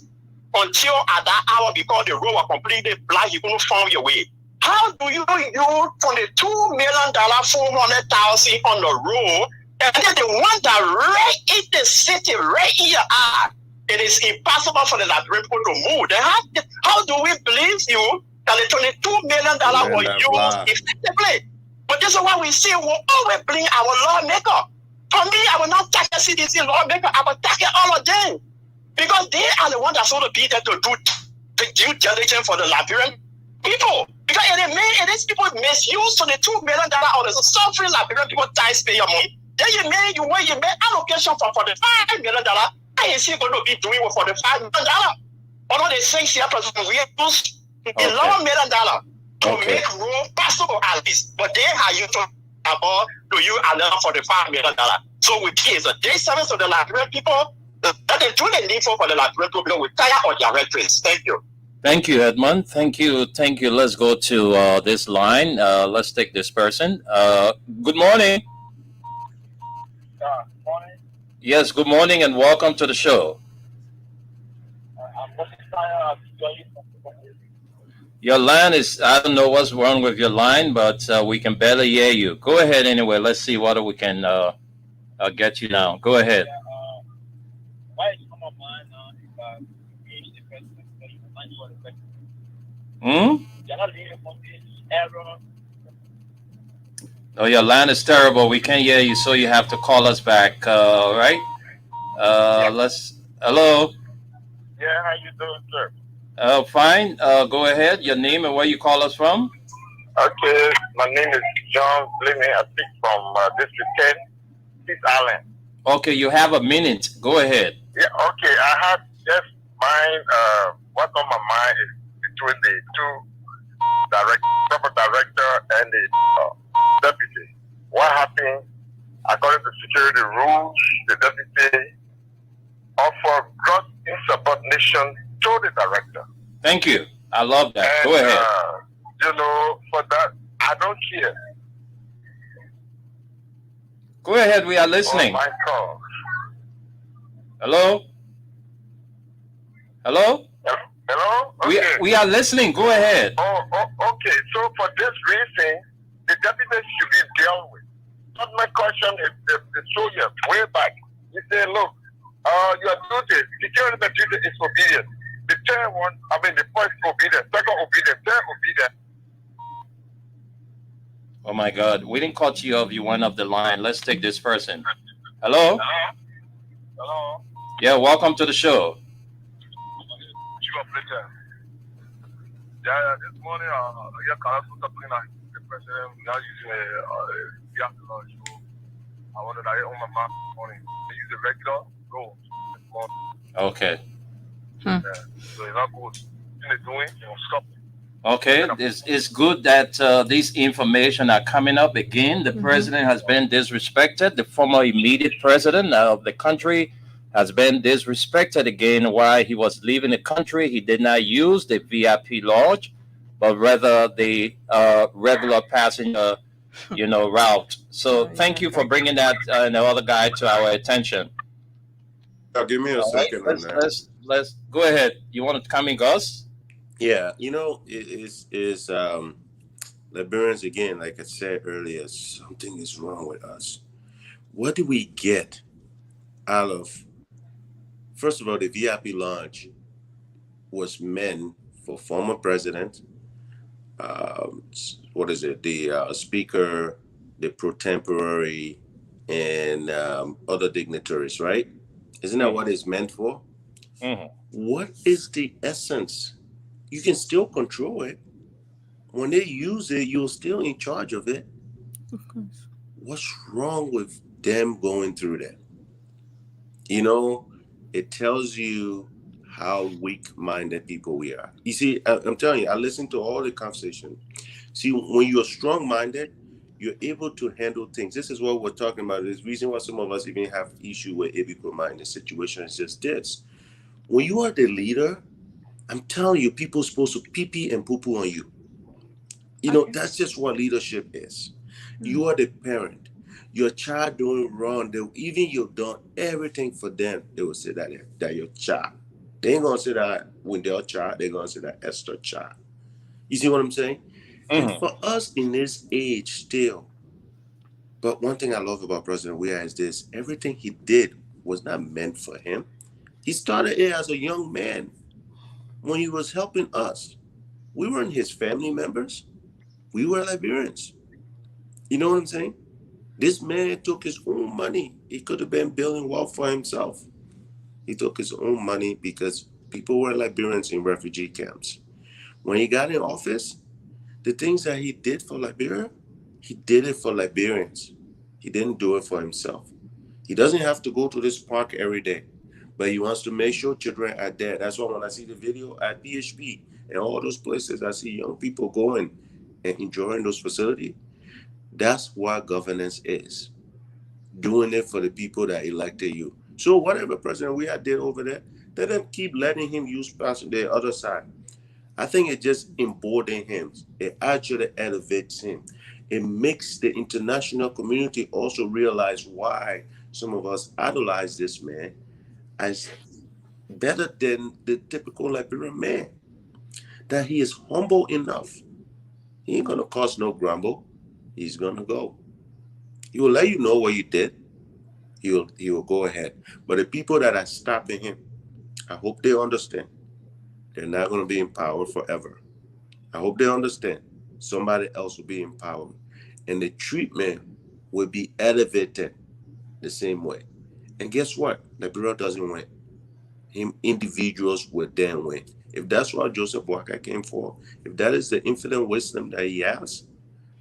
until at that hour because the road was completely black. He couldn't find your way. How do you use $22 million, $400,000 on the road, and then the one that right in the city, right in your eye? It is impossible for the Liberian people to move. Then how do we believe you that the $22 million was used effectively? But this is what we see. We always blame our lawmaker. For me, I will not tackle CDC lawmaker. I will tackle all of them because they are the ones that sort of be there to do the due diligence for the Liberian people. Because these people misuse $22 million or the suffering Liberian people taxpayer money. Then you make allocation for $45 million. I is he going to be doing with $45 million? Although they say here, we use $11 million to make road possible at least, but they are used to about to you another $45 million. So we pay the day service of the Liberian people. That they do the need for the Liberian people. We tire on their records. Thank you. Thank you, Edmund. Thank you. Let's go to this line. Let's take this person. Good morning. Morning. Yes, good morning and welcome to the show. Your line is, I don't know what's wrong with your line, but we can barely hear you. Go ahead anyway. Let's see what we can get you now. Go ahead. Oh, your line is terrible. We can't hear you, so you have to call us back, right? Hello? Yeah, how you doing, sir? Fine. Go ahead. Your name and where you call us from? Okay, my name is John Blimey. I speak from District 10, East Island. Okay, you have a minute. Go ahead. Yeah, okay. I have just mine. What's on my mind is between the two proper director and the deputy. What happened, according to security rules, the deputy offered gross insubordination to the director. Thank you. I love that. And, go ahead. For that, I don't care. Go ahead. We are listening. Oh my God. Hello? Hello? Hello? Okay. We are listening. Go ahead. Oh, okay. So for this reason, the deputy should be dealt with. Not my question is the soldier way back. You say, look, your duty, security duty is obedience. The third one, the first obedience, second obedience, third obedience. Oh my God. We didn't cut you off. You went up the line. Let's take this person. Hello? Hello? Yeah, welcome to the show. Yeah, this morning, the president without using a so I wanted to on my mind this morning. They use a regular road this morning. Okay. Yeah, so it's not good. They're doing, stop it. Okay, it's good that these information are coming up again. The president has been disrespected. The former immediate president of the country has been disrespected again. While he was leaving the country, he did not use the VIP lodge, but rather the regular passenger, route. So thank you for bringing that and the other guy to our attention. Give me a second on that. Let's go ahead. You want to come in, Gus? Yeah, it's Liberians again. Like I said earlier, something is wrong with us. What do we get out of? First of all, the VIP lounge was meant for former president. What is it? The speaker, the pro temporary, and other dignitaries, right? Isn't that what it's meant for? What is the essence? You can still control it. When they use it, you're still in charge of it. Of course. What's wrong with them going through that? It tells you how weak-minded people we are. You see, I'm telling you, I listen to all the conversation. See, when you're strong-minded, you're able to handle things. This is what we're talking about. There's reason why some of us even have issue with Abe Kuroma in the situation is just this. When you are the leader, I'm telling you, people are supposed to pee-pee and poo-poo on you. That's just what leadership is. You are the parent. Your child doing wrong. Even you've done everything for them, they will say that your child. They ain't gonna say that when they're child, they're gonna say that Esther child. You see what I'm saying? And for us in this age still, but one thing I love about President Weah is this: everything he did was not meant for him. He started it as a young man when he was helping us. We weren't his family members. We were Liberians. You know what I'm saying? This man took his own money. He could have been building wealth for himself. He took his own money because people were Liberians in refugee camps. When he got in office, the things that he did for Liberia, he did it for Liberians. He didn't do it for himself. He doesn't have to go to this park every day, but he wants to make sure children are there. That's why when I see the video at PHP and all those places, I see young people going and enjoying those facilities. That's what governance is. Doing it for the people that elected you. So whatever President we did over there, they didn't keep letting him use the other side. I think it just emboldened him. It actually elevates him. It makes the international community also realize why some of us idolize this man as better than the typical Liberian man. That he is humble enough. He ain't gonna cause no grumble. He's gonna go. He will let you know what you did. He will go ahead. But the people that are stopping him, I hope they understand. They're not gonna be in power forever. I hope they understand. Somebody else will be in power. And the treatment will be elevated the same way. And guess what? Liberia doesn't win. Individuals will then win. If that's what Joseph Boakai came for, if that is the infinite wisdom that he has,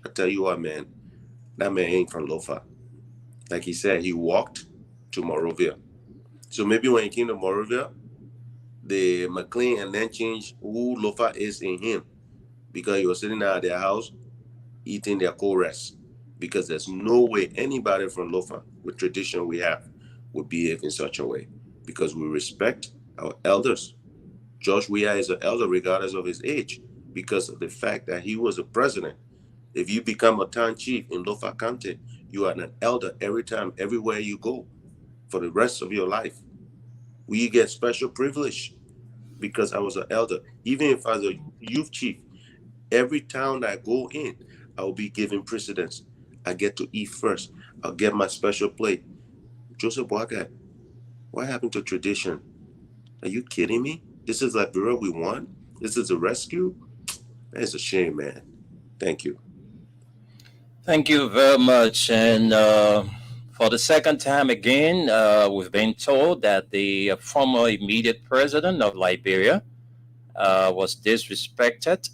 I tell you what, man, that man ain't from Lofa. Like he said, he walked to Monrovia. So maybe when he came to Monrovia, the McLean and then changed who Lofa is in him, because he was sitting at their house eating their co-rest. Because there's no way anybody from Lofa with tradition we have would behave in such a way, because we respect our elders. George Weah is an elder regardless of his age, because of the fact that he was a president. If you become a town chief in Lofa County, you are an elder every time, everywhere you go, for the rest of your life. We get special privilege because I was an elder. Even if I was a youth chief, every town that I go in, I will be given precedence. I get to eat first. I'll get my special plate. Joseph Boakai, what happened to tradition? Are you kidding me? This is Liberia we want? This is a rescue? It's a shame, man. Thank you. Thank you very much. And for the second time again, we've been told that the former immediate president of Liberia was disrespected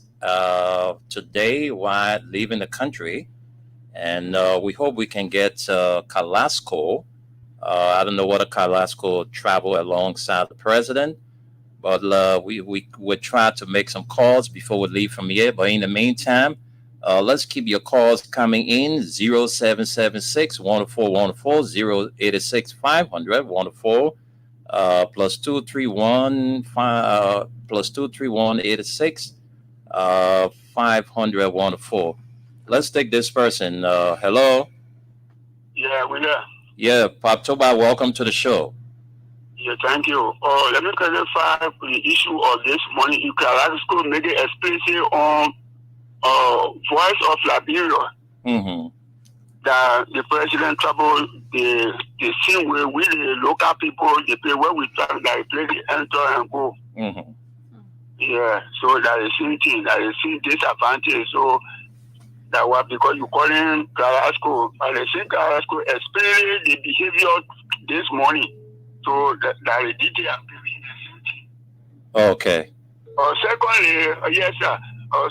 today while leaving the country. And we hope we can get Carlasco. I don't know whether Carlasco traveled alongside the president, but we'll try to make some calls before we leave from here. But in the meantime, let's keep your calls coming in 0776 104 104 086 500 104 plus 231 plus 231 86 500 104. Let's take this person. Hello. Yeah, we're there. Yeah, Pop Toba, welcome to the show. Yeah, thank you. Let me clarify the issue of this morning. You can make it explicit on Voice of Liberia. Mm-hmm. That the president trouble the scene where we the local people they pay where we try that play the enter and go. Mm-hmm. Yeah, so that is same thing, that is same disadvantage. So that was because you calling Carrasco, and the same Carrasco explained the behavior this morning. So that is detail. Okay. Secondly, yes, sir.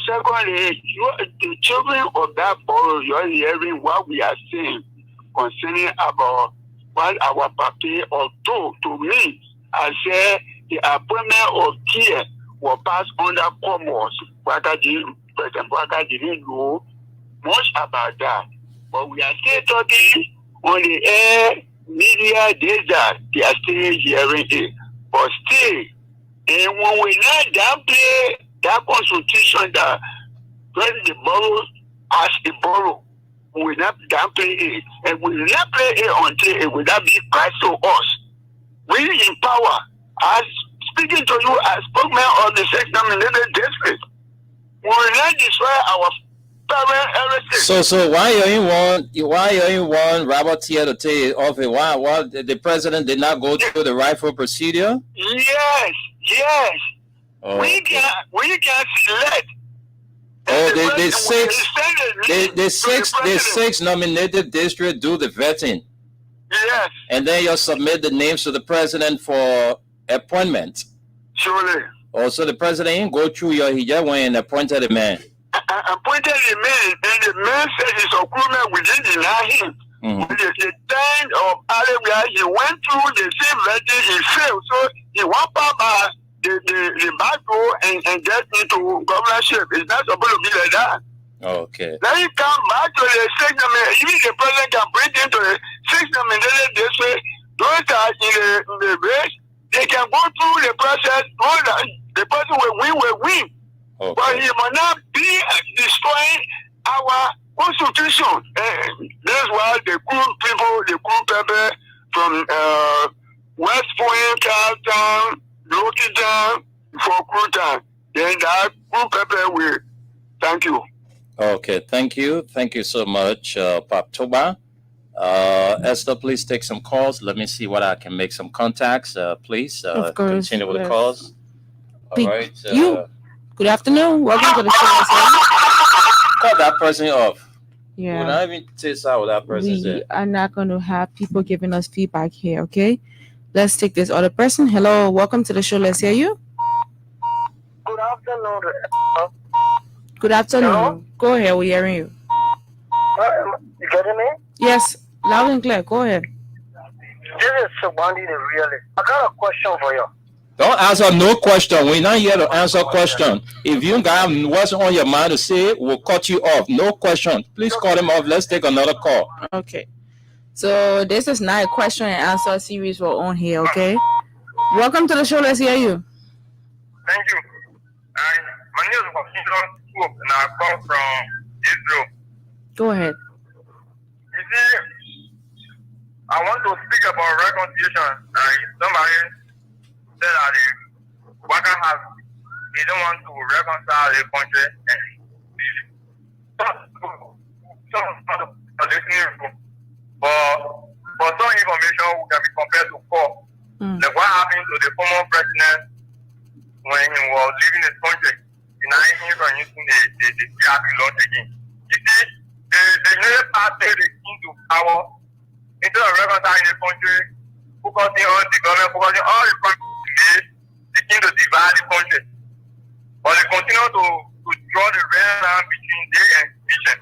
Secondly, the children of that borough, you're hearing what we are saying concerning about what our papi or to me, I said the appointment of care will pass under commerce. President Bwaka didn't know much about that. But we are still talking on the air, media, data, they are still hearing it. But still, and when we not downplay that consultation that President Borough as a borough, we will not downplay it. And we will not play it until it will not be Christ to us. We in power, as speaking to you as spokesman of the sex nominated district, we will not destroy our parent heritage. So why you want Robert here to take it off? Why the president did not go through the rightful procedure? Yes. Oh, we can select. The six nominated district do the vetting. Yes. And then you submit the names to the president for appointment. Surely. Also, the president didn't go through he just went and appointed a man. Appointed a man, and the man said his recruitment, we didn't deny him. Mm-hmm. The time of Arabia, he went through the same vetting, he failed. So he went by the back door and get into governorship. It's not supposed to be like that. Okay. Then he come back to the six nominated. Even the president can bring into the six nominated district. Those are in the race. They can go through the process. The person will win. Okay. But he will not be destroying our constitution. That's why the cool people from West Point, Carltown, Lokitan, for Krutan. Then that cool people will. Thank you. Okay, thank you so much, Pop Toba. Esther, please take some calls. Let me see what I can make some contacts. Please of course, continue with the calls. All right. Good afternoon. Welcome to the show. Cut that person off. Yeah. We're not even taste out what that person We said. are not going to have people giving us feedback here, okay? Let's take this other person. Hello, welcome to the show. Let's hear you. Good afternoon. Good afternoon. Hello? Go ahead. We're hearing you. You getting me? Yes, loud and clear. Go ahead. This is Subandi the realist. I got a question for you. Don't answer no question. We're not here to answer question. If you got what's on your mind to say, we'll cut you off. No question. Please cut him off. Let's take another call. Okay. So this is not a question and answer series we're on here, okay? Welcome to the show. Let's hear you. Thank you. My name is Washington Swoop, and I come from Israel. Go ahead. You see, I want to speak about reconciliation. Somebody said that the Waka has, they don't want to reconcile the country. Some are listening, but some information can be compared to court. Like what happened to the former president when he was leaving his country, denying him from using the CRP launch again. You see, the new party they came to power instead of reconciling the country, focusing on the government, focusing on the country, they came to divide the country. But they continue to draw the red line between they and vision.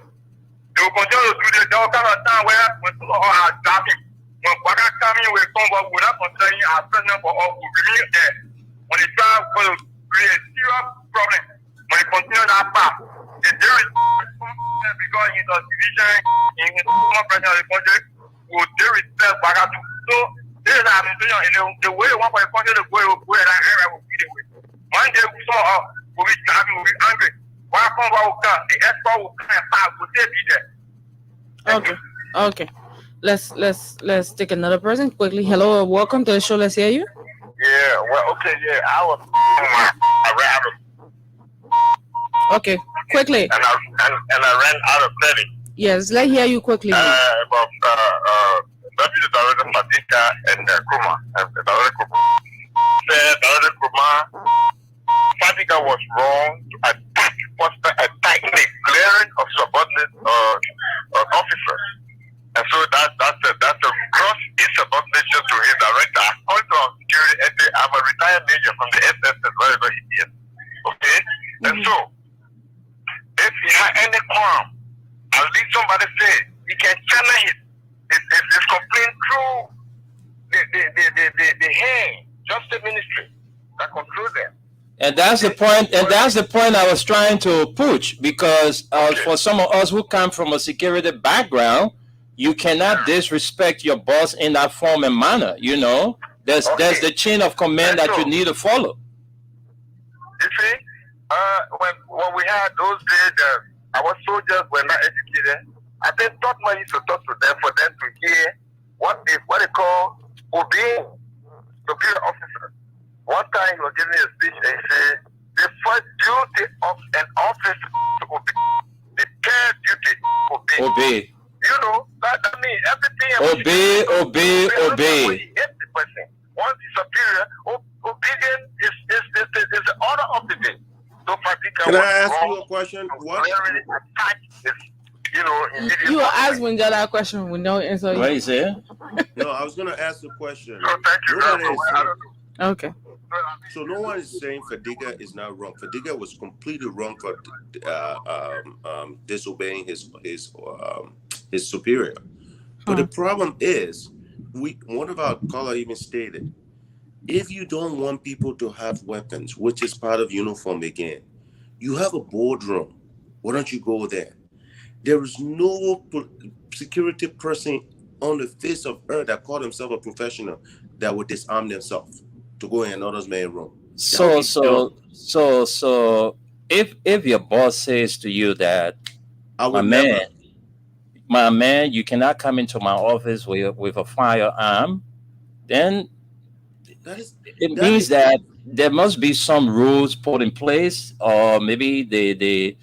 They will continue to do this. There will come a time where when people are drafting, when Waka coming with somebody, we're not considering our president for all who remain there. When they try going to create a serious problem when you continue that path. If there is because he's a division in the former president of the country, will they respect Bagatu? So this is an administration in the way they want for the country to go that area will be the way. One day we saw will be happy, will be angry. What comes will come, the expert will come and pass, will they be there? Okay. Let's take another person quickly. Hello, welcome to the show. Let's hear you. Yeah, well, okay, yeah. I ran out of. Okay, quickly. And I ran out of credit. Yes, let's hear you quickly. About Deputy Director Fadiga and Kuma. Director Kuma. Fadiga was wrong to attack the clearing of subordinate officers. And so that's a gross insubordination to his director. According to our security, I'm a retired major from the SS, whatever he is. Okay? And so, if he had any qualm, at least somebody say he can channel his complaint through the hand, justice ministry that control them. And that's the point. And that's the point I was trying to push, because for some of us who come from a security background, you cannot disrespect your boss in that form and manner. You know, there's the chain of command that you need to follow. You see, when we had those days, our soldiers were not educated. I think taught money used to talk to them for them to hear what they call obeying superior officers. One time he was giving a speech and he said, the first duty of an officer to obey, the third duty to obey. You know, that means everything. Obey. 80%. Once he's superior, obedience is the order of the day. So Fadiga, can I ask you a question? What? You ask Winjada that question with no answer. What is it? No, I was going to ask the question. Okay. So no one is saying Fadiga is not wrong. Fadiga was completely wrong for disobeying his superior. But the problem is, one of our callers even stated, if you don't want people to have weapons, which is part of uniform again, you have a boardroom. Why don't you go there? There is no security person on the face of earth that called himself a professional that would disarm themselves to go in another man's room. So if your boss says to you that, my man, you cannot come into my office with a firearm, then it means that there must be some rules put in place, or maybe the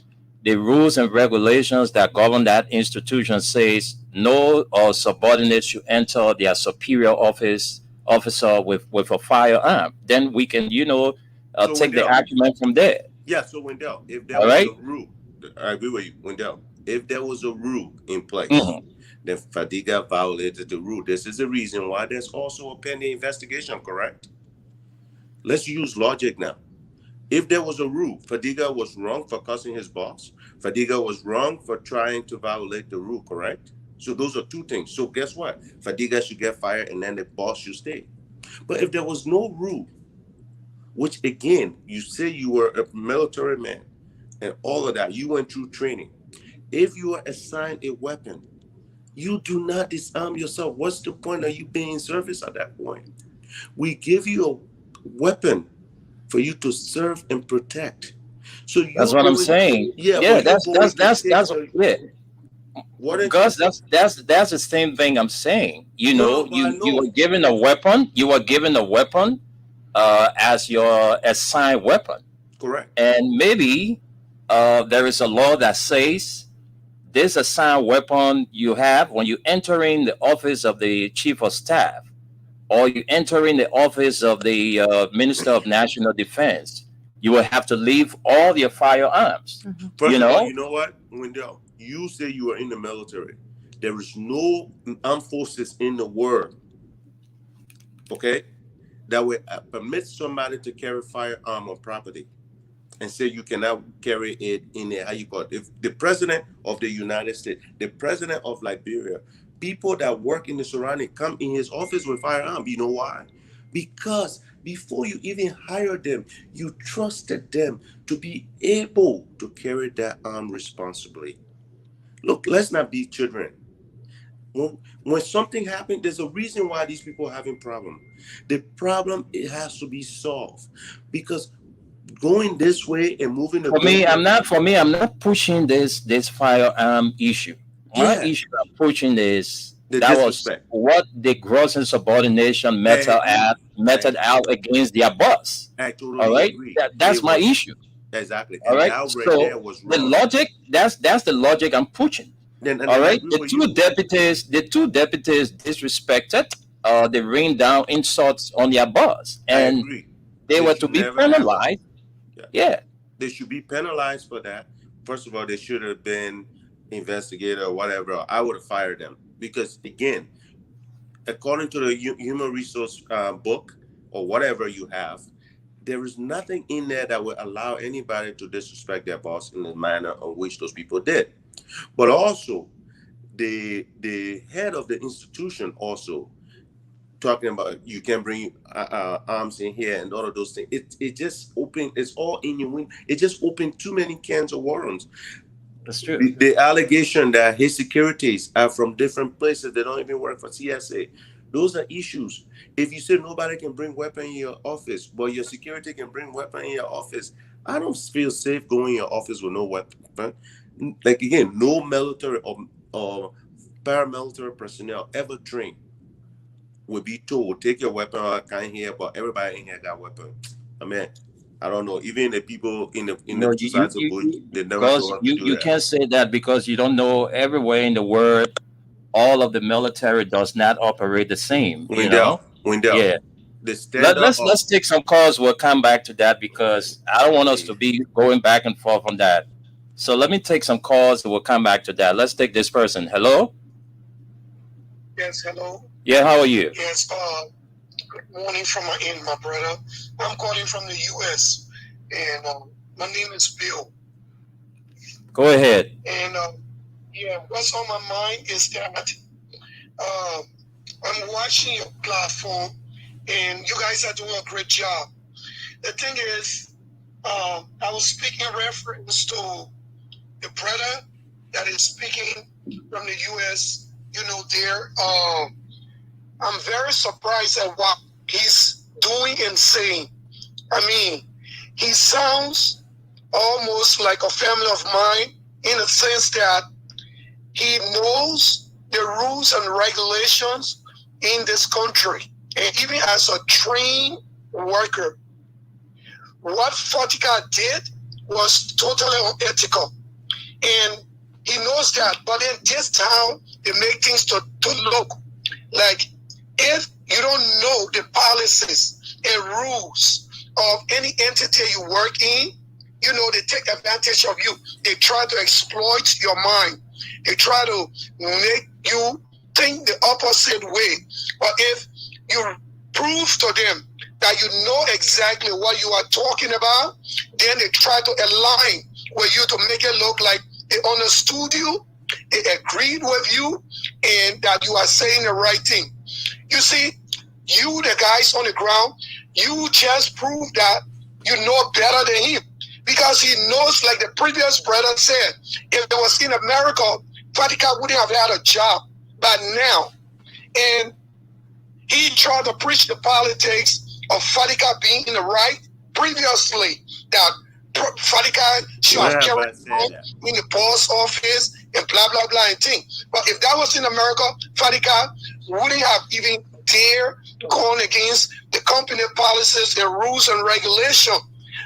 rules and regulations that govern that institution says no subordinate should enter their superior officer with a firearm. Then we can, take the argument from there. Yeah, so Wendell, if there was a rule, I agree with you, Wendell. If there was a rule in place, then Fadiga violated the rule. This is the reason why there's also a pending investigation, correct? Let's use logic now. If there was a rule, Fadiga was wrong for cussing his boss. Fadiga was wrong for trying to violate the rule, correct? So those are two things. So guess what? Fadiga should get fired and then the boss should stay. But if there was no rule, which again, you say you were a military man and all of that, you went through training. If you are assigned a weapon, you do not disarm yourself. What's the point of you being in service at that point? We give you a weapon for you to serve and protect. So that's what I'm saying. Yeah, that's it. Because that's the same thing I'm saying. You were given a weapon. You were given a weapon as your assigned weapon. Correct. And maybe there is a law that says this assigned weapon you have when you enter in the office of the chief of staff, or you enter in the office of the Minister of National Defense, you will have to leave all your firearms. First of all, you know what, Wendell? You say you are in the military. There is no armed forces in the world, okay, that will permit somebody to carry firearm on property and say you cannot carry it in there. How you call it? If the president of the United States, the president of Liberia, people that work in the surrounding come in his office with firearm. You know why? because before you even hired them, you trusted them to be able to carry that arm responsibly. Look, let's not be children. When something happens, there's a reason why these people are having problem. The problem, it has to be solved, because going this way and moving the For me, I'm not pushing this firearm issue. My issue I'm pushing is that was what the gross insubordination meted out against their boss. I totally all right, agree. That's my issue. Exactly. All right. That So there was the logic, that's the logic I'm pushing. All right. The two deputies disrespected. They rained down insults on their boss, and they were to be penalized. Yeah, they should be penalized for that. First of all, they should have been investigated or whatever. I would have fired them, because again, according to the human resource book or whatever you have, there is nothing in there that would allow anybody to disrespect their boss in the manner in which those people did. But also, the head of the institution also talking about you can bring arms in here and all of those things. It just opened. It's all in your wind. It just opened too many cans of worms. That's true. The allegation that his securities are from different places, they don't even work for CSA. Those are issues. If you say nobody can bring weapon in your office, but your security can bring weapon in your office, I don't feel safe going in your office with no weapon. Like again, no military or paramilitary personnel ever trained would be told, take your weapon out, come here, but everybody in here got weapon. I mean, I don't know. Even the people in the sides of bush, they never go you can't say that, because you don't know everywhere in the world all of the military does not operate the same. Yeah. Let's take some calls. We'll come back to that, because I don't want us to be going back and forth on that. So let me take some calls and we'll come back to that. Let's take this person. Hello? Yes, hello. Yeah, how are you? Yes, good morning from my end, my brother. I'm calling from the U.S. and my name is Bill. Go ahead. And what's on my mind is that I'm watching your platform, and you guys are doing a great job. The thing is, I was speaking in reference to the brother that is speaking from the U.S. There. I'm very surprised at what he's doing and saying. I mean, he sounds almost like a family of mine, in the sense that he knows the rules and regulations in this country. And even as a trained worker, what Fatica did was totally unethical. And he knows that. But in this town, they make things to look like, if you don't know the policies and rules of any entity you work in, they take advantage of you. They try to exploit your mind. They try to make you think the opposite way. But if you prove to them that you know exactly what you are talking about, then they try to align with you to make it look like they understood you, they agreed with you, and that you are saying the right thing. You see, you, the guys on the ground, you just prove that you know better than him. Because he knows, like the previous brother said, if it was in America, Fatica wouldn't have had a job by now. And he tried to preach the politics of Fatica being in the right previously, that Fatica should have carried on in the post office and blah, blah, blah, and things. But if that was in America, Fatica wouldn't have even dared going against the company policies and rules and regulation.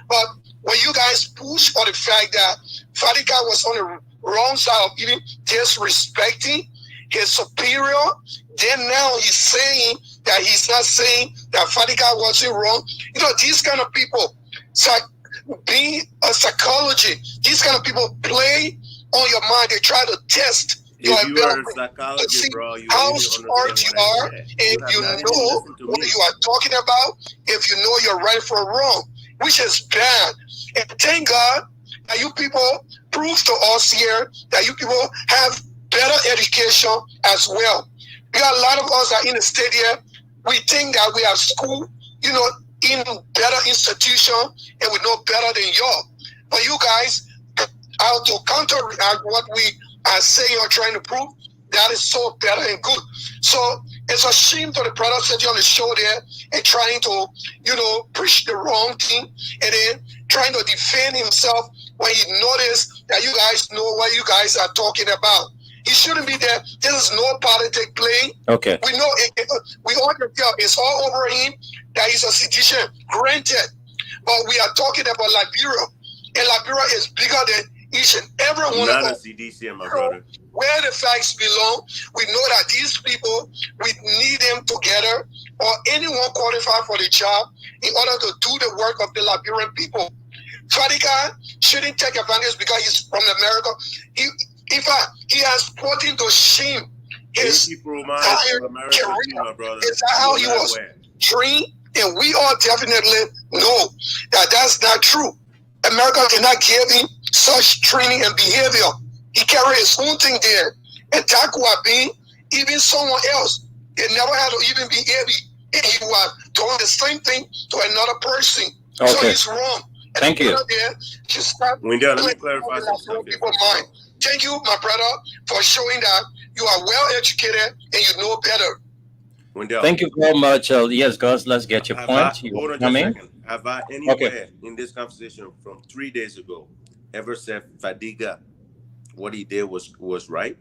But when you guys push for the fact that Fatica was on the wrong side of even disrespecting his superior, then now he's saying that he's not saying that Fatica wasn't wrong. These kind of people, being a psychology, these kind of people play on your mind. They try to test your ability to see how smart you are, if you know what you are talking about, if you know you're right from wrong, which is bad. And thank God that you people prove to us here that you people have better education as well. We got a lot of us that are in the state here we think that we are school, you know, in better institution, and we know better than y'all. But you guys, how to counteract what we are saying or trying to prove, that is so better and good. So it's a shame to the brother sitting on the show there and trying to, you know, preach the wrong thing and then trying to defend himself when he noticed that you guys know what you guys are talking about. He shouldn't be there. This is no politic play. Okay. We know we all can tell it's all over him that he's a sedition. Granted, but we are talking about Liberia, and Liberia is bigger than each and every one of Not us. a CDC, my brother. Where the facts belong, we know that these people, we need them together, or anyone qualified for the job in order to do the work of the Liberian people. Fadiga shouldn't take advantage because he's from America. In fact, he has put into shame his entire career. Is that how he was trained? And we all definitely know that that's not true. America cannot give him such training and behavior. He carried his own thing there. And Takwa being even someone else, it never had to even be heavy. And he was doing the same thing to another person. Okay. So he's wrong. Thank you. Wendell, let me clarify something. Thank you, my brother, for showing that you are well educated and you know better. Wendell. Thank you very much. Yes, guys, let's get your point. Hold on just a second. Have I anywhere in this conversation from 3 days ago ever said Fadiga, what he did was right?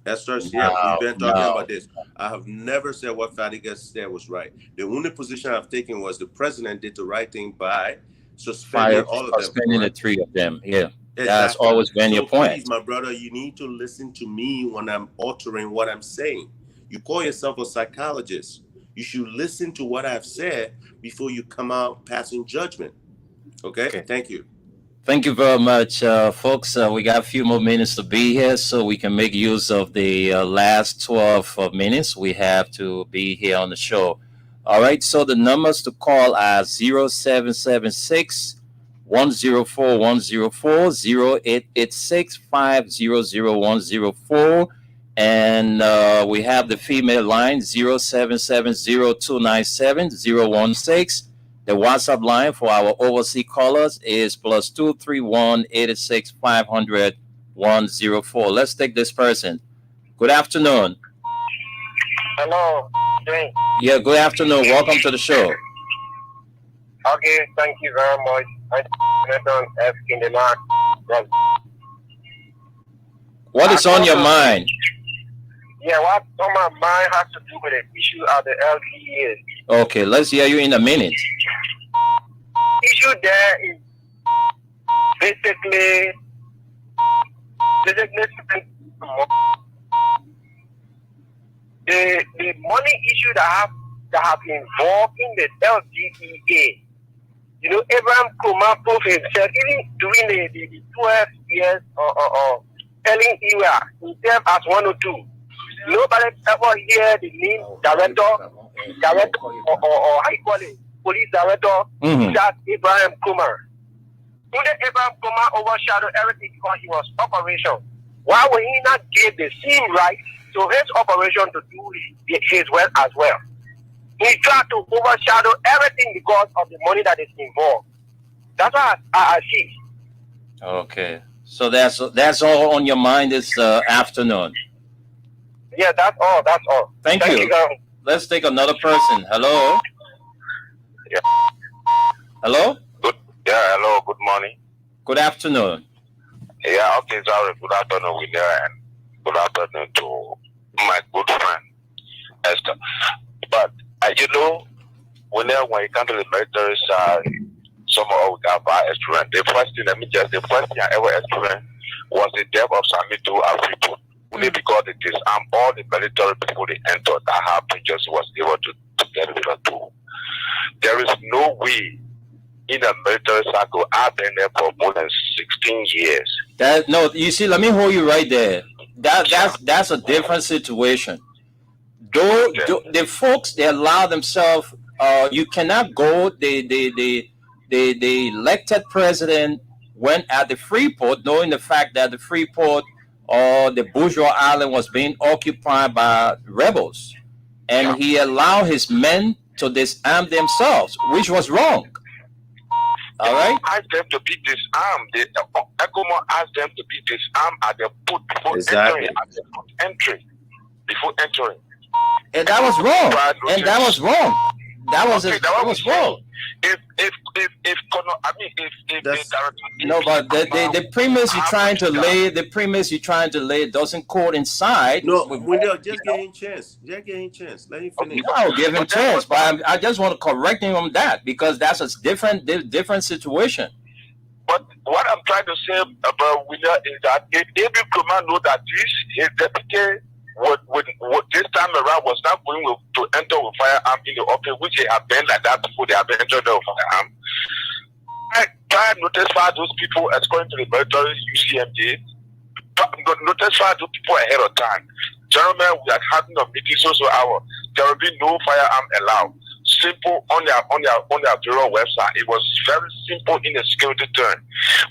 That starts here. We've been talking about this. I have never said what Fadiga said was right. The only position I've taken was the president did the right thing by suspending all of them. Suspending the three of them, yeah. Exactly. That's always been your point. Please, my brother, you need to listen to me when I'm altering what I'm saying. You call yourself a psychologist. You should listen to what I've said before you come out passing judgment. Okay? Thank you. Thank you very much, folks. We got a few more minutes to be here, so we can make use of the last 12 minutes we have to be here on the show. All right, so the numbers to call are 0776 104 104, 0886 500 104, and we have the female line 0770 297 016. The WhatsApp line for our overseas callers is +231 86 500 104. Let's take this person. Good afternoon. Hello. Jane. Yeah, good afternoon. Welcome to the show. Okay, thank you very much. What is on your mind? Yeah, what's on my mind has to do with the issue of the LTA. Okay, let's hear you in a minute. Issue there is basically the money issue that have involved in the LGEA. You know, Abraham Nkrumah proved himself even during the 12 years or telling era himself as 102. Nobody ever hear the name director or how you call it, police director, that's Abraham Nkrumah. Abraham Nkrumah overshadowed everything because he was operation. Why would he not give the same right to his operation to do his work as well? He tried to overshadow everything because of the money that is involved. That's what I see. Okay, so that's all on your mind this afternoon. Yeah, that's all. That's all. Thank you. Let's take another person. Hello. Yeah. Hello. Hello. Good morning. Good afternoon. Yeah. Okay. Sorry. Good afternoon, William, and good afternoon to my good friend Esther. But you know, when you come to the military side, some of we got our experience. The first thing I ever experienced was the death of Samitu Afripo. Only because it is all the military people they entered that happened just was able to get rid of two. There is no way in a military cycle I've been there for more than 16 years. You see, let me hold you right there. That's a different situation. Though the folks they allow themselves, you cannot go. The elected president went at the Freeport, knowing the fact that the Freeport or the Bourgeois Island was being occupied by rebels. and he allowed his men to disarm themselves, which was wrong. All right. Asked them to be disarmed. ECOMOG asked them to be disarmed at the port before Exactly. entering. Before entering. And that was wrong. And that was wrong. That was wrong. If No, but the premise you're trying to lay doesn't coincide. No, when they're just getting chance. Let him finish. No, give him chance, but I just want to correct him on that because that's a different situation. But what I'm trying to say about William is that if Abel Kromah know that his deputy would this time around was not going to enter with firearm in the open, which they have been like that before they have entered with firearm. I notify those people according to the military UCMJ. Notify those people ahead of time. Gentlemen, we are having a meeting so hour. There will be no firearm allowed. Simple on their bureau website. It was very simple in a security term.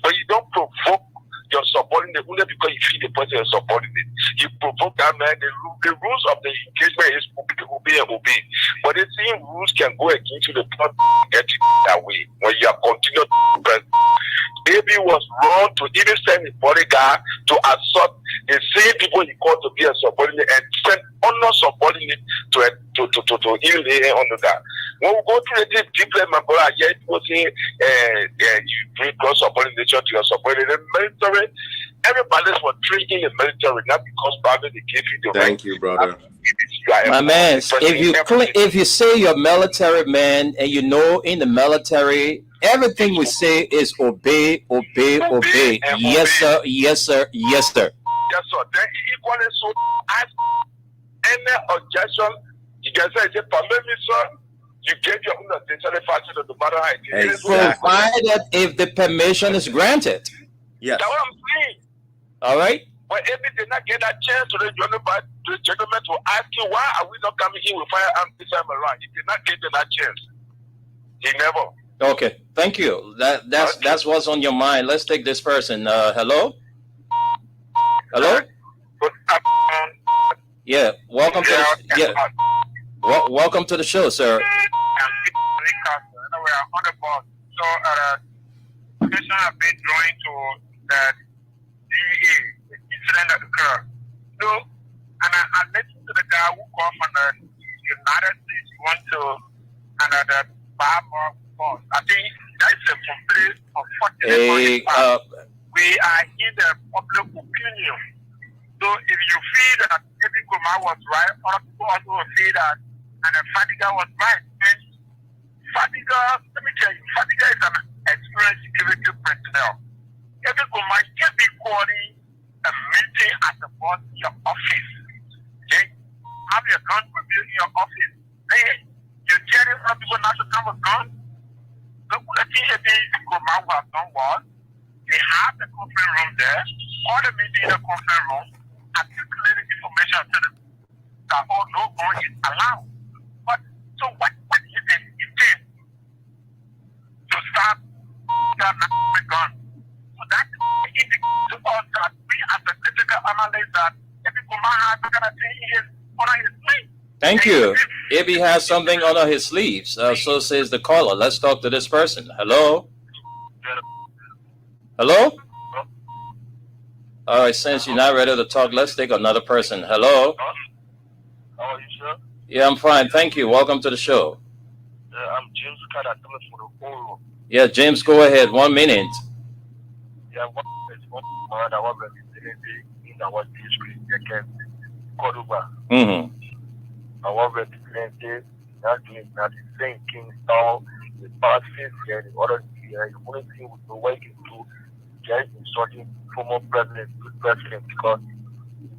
But you don't provoke your subordinate only because you feel the person is subordinate. You provoke that man. The rules of the engagement is obey and obey. But the same rules can go against you. The plot get it that way when you are continuing to press. AB was wrong to even send his bodyguard to assault the same people he called to be a subordinate and send honor subordinate to even lay under that. When we go through the deep level, yeah, people say you bring cross subordination to your subordinate. The military, everybody was trained in the military, not because probably they gave you the Thank you, brother. My man, if you say you're military man and you know in the military, everything we say is obey. Yes, sir. Yes, sir. Yes, sir. Yes, sir. Then equally so, ask any objection. You can say, permit me, sir. You gave your own attention factor no matter how it is. Provided if the permission is granted. Yes. That's what I'm saying. All right. But if they did not get that chance to the gentleman to ask you why are we not coming in with firearms this time around, he did not get that chance. He never. Okay, thank you. That's what's on your mind. Let's take this person. Hello. Hello. Yeah. Welcome to welcome to the show, sir. We're on the bus. So attention has been drawing to the DEA incident that occurred. So, and I listened to the guy who called from the United States. He went to another Bahamas bus. I think that's a complete unfortunate. We are in the public opinion. So if you feel that Abel Kromah was right, other people also feel that and Fadiga was right. And Fadiga, let me tell you, Fadiga is an experienced security personnel. Abel Kromah can't be calling a meeting at the boss in your office. Okay? Have your gun reviewed in your office. Hey, you're telling other people not to come with guns? Look what Abel Kromah would have done was, they have the conference room there, all the meeting in the conference room, articulated information to them that no gun is allowed. But so what is the intent to start that gun? So that indicates to us that we as a critical analyst that Abel Kromah has that kind of thing on his sleeve. Thank you. Abby has something under his sleeves. So says the caller. Let's talk to this person. Hello. Hello? All right, since you're not ready to talk, let's take another person. Hello? How are you, sir? Yeah, I'm fine. Thank you. Welcome to the show. I'm James Carter, coming from the whole. Yeah, James, go ahead. 1 minute. Yeah, what is what I want to say in our district against Cordoba. I want to say that the same King Town, the past 50 years, the other year, the only thing we were working to get insulting former president, because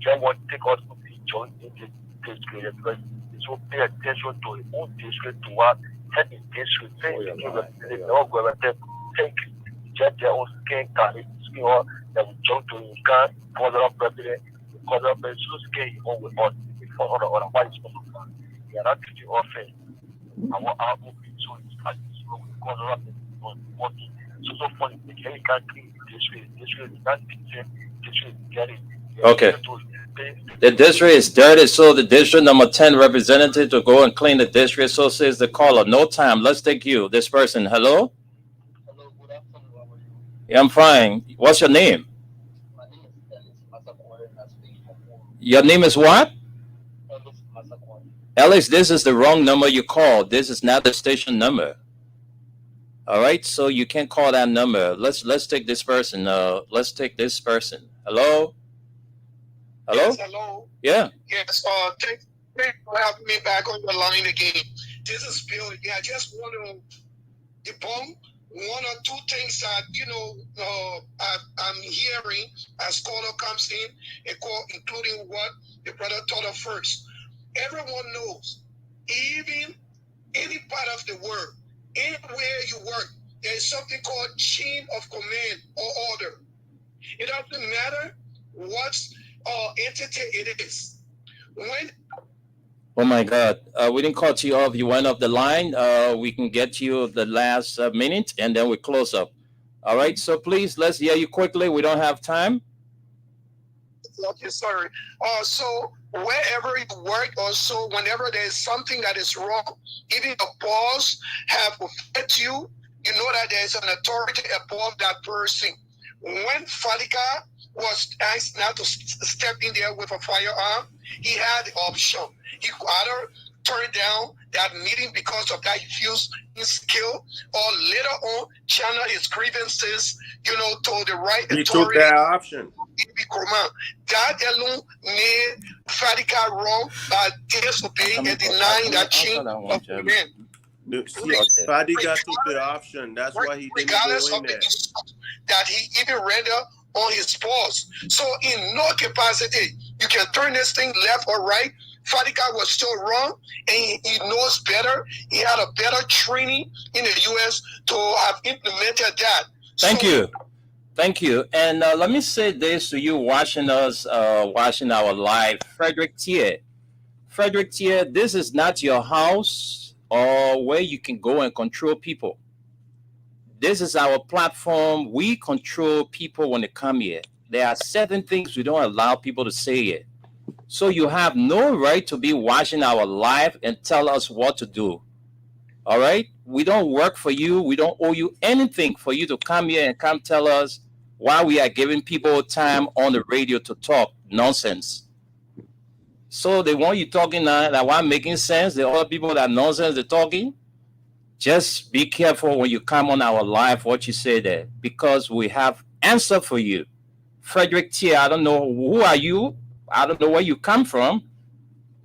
they want to take us to be joined in the district because they should pay attention to his own district, to what head in district, they all go and take their own skin, skin on, that we jump to his car, cause up president, cause up a skin on with us, for other white people. We are not taking offense. Our movie, so it's cause up working. So funny, they can't clean this way, not teaching, this way, getting Okay. The district is dirty, so the district number 10 representative to go and clean the district. So says the caller. No time. Let's take you. This person. Hello? Yeah, I'm fine. What's your name? Your name is what? Alex, this is the wrong number you called. This is not the station number. All right, so you can't call that number. Let's take this person. Let's take this person. Hello? Hello? Yes, hello. Yeah. Yes, thanks for having me back on your line again. This is Bill. Yeah, I just want to debunk one or two things that, I'm hearing as caller comes in, including what the brother told us first. Everyone knows, even any part of the world, anywhere you work, there is something called chain of command or order. It doesn't matter what entity it is. Oh my God, we didn't cut you off. You went off the line. We can get you the last minute and then we close up. All right, so please, let's hear you quickly. We don't have time. Okay, sorry. So wherever you work, also whenever there is something that is wrong, even a boss have offended you, you know that there is an authority above that person. When Fadika was asked not to step in there with a firearm, he had the option. He could either turn down that meeting because of that he feels insecure, or later on channel his grievances, to the right authority. He took that option. That alone made Fadika wrong by disobeying and denying that chain of command. Fadika took the option. That's why he didn't go in there. That he even rendered on his boss. So in no capacity, you can turn this thing left or right. Fadika was still wrong, and he knows better. He had a better training in the U.S. to have implemented that. Thank you. And let me say this to you watching us, watching our live. Frederick Thier, this is not your house or where you can go and control people. This is our platform. We control people when they come here. There are certain things we don't allow people to say here. So you have no right to be watching our live and tell us what to do. All right? We don't work for you. We don't owe you anything for you to come here and come tell us why we are giving people time on the radio to talk nonsense. So they want you talking now that one making sense. The other people that nonsense they're talking. Just be careful when you come on our live what you say there, because we have answer for you. Frederick Thier, I don't know who are you. I don't know where you come from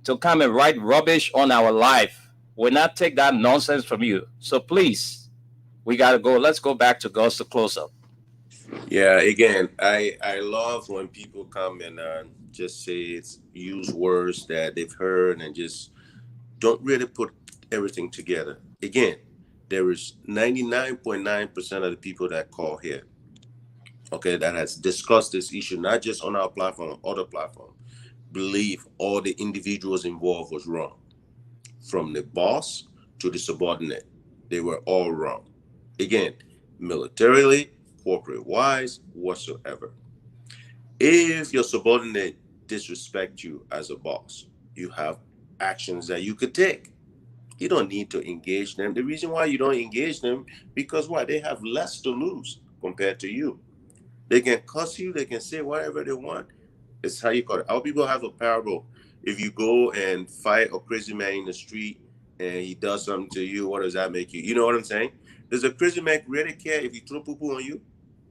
to come and write rubbish on our live. We'll not take that nonsense from you. So please, we got to go. Let's go back to Gus to close up. Yeah, again, I love when people come and just use words that they've heard and just don't really put everything together. Again, there is 99.9% of the people that call here, okay, that has discussed this issue, not just on our platform, other platform, believe all the individuals involved was wrong. From the boss to the subordinate, they were all wrong. Again, militarily, corporate-wise, whatsoever. If your subordinate disrespect you as a boss, you have actions that you could take. You don't need to engage them. The reason why you don't engage them, because why? They have less to lose compared to you. They can cuss you. They can say whatever they want. It's how you call it. Our people have a parable. If you go and fight a crazy man in the street and he does something to you, what does that make you? You know what I'm saying? Does a crazy man really care if he throw poo-poo on you?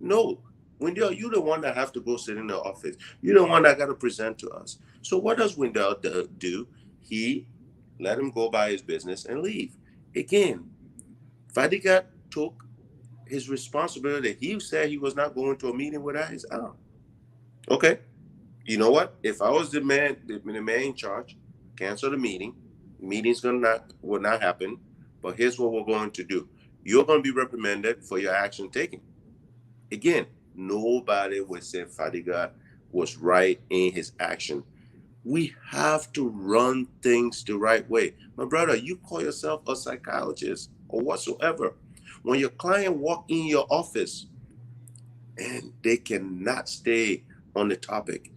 No. Wendell, you're the one that have to go sit in the office. You're the one that got to present to us. So what does Wendell do? He let him go by his business and leave. Again, Fadika took his responsibility. He said he was not going to a meeting without his arm. Okay. You know what? If I was the man in charge, cancel the meeting. Meeting's will not happen. But here's what we're going to do. You're going to be reprimanded for your action taken. Again, nobody would say Fadika was right in his action. We have to run things the right way. My brother, you call yourself a psychologist or whatsoever. When your client walk in your office and they cannot stay on the topic,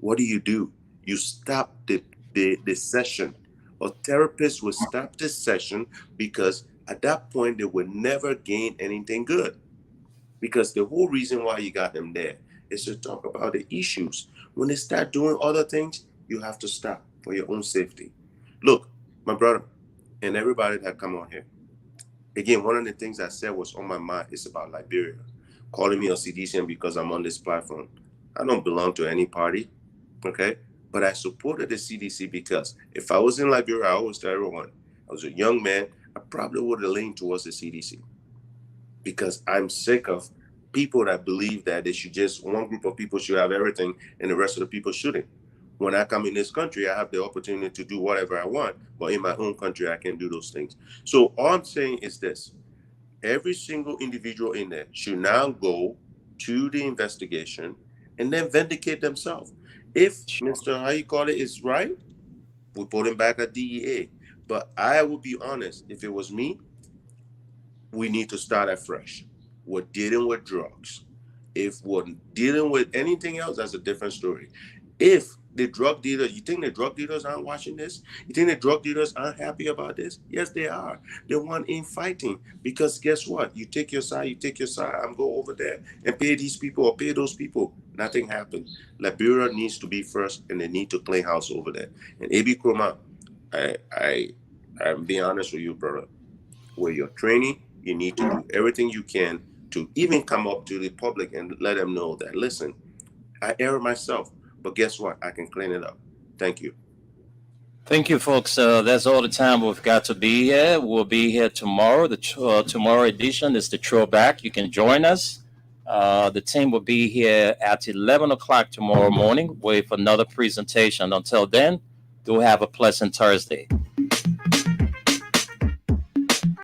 What do? You stop the session. A therapist will stop the session because at that point they will never gain anything good. Because the whole reason why you got them there is to talk about the issues. When they start doing other things, you have to stop for your own safety. Look, my brother, and everybody that come on here. Again, one of the things I said was on my mind is about Liberia. Calling me a CDCN because I'm on this platform. I don't belong to any party, okay? But I supported the CDC because if I was in Liberia, I always tell everyone, I was a young man, I probably would have leaned towards the CDC. Because I'm sick of people that believe that they should just, one group of people should have everything and the rest of the people shouldn't. When I come in this country, I have the opportunity to do whatever I want, but in my own country, I can't do those things. So all I'm saying is this. Every single individual in there should now go to the investigation and then vindicate themselves. If Mr. How you call it is right, we put him back at DEA. But I will be honest, if it was me, we need to start afresh. We're dealing with drugs. If we're dealing with anything else, that's a different story. If the drug dealers, you think the drug dealers aren't watching this? You think the drug dealers aren't happy about this? Yes, they are. They want in fighting because guess what? You take your side, I'm go over there and pay these people or pay those people. Nothing happens. Liberia needs to be first and they need to clean house over there. And A.B. Kromah, I'm being honest with you, brother. Where you're training, you need to do everything you can to even come up to the public and let them know that, listen, I err myself. But guess what? I can clean it up. Thank you. Thank you, folks. That's all the time we've got to be here. We'll be here tomorrow. The tomorrow edition is the throwback. You can join us. The team will be here at 11 o'clock tomorrow morning with another presentation. Until then, do have a pleasant Thursday.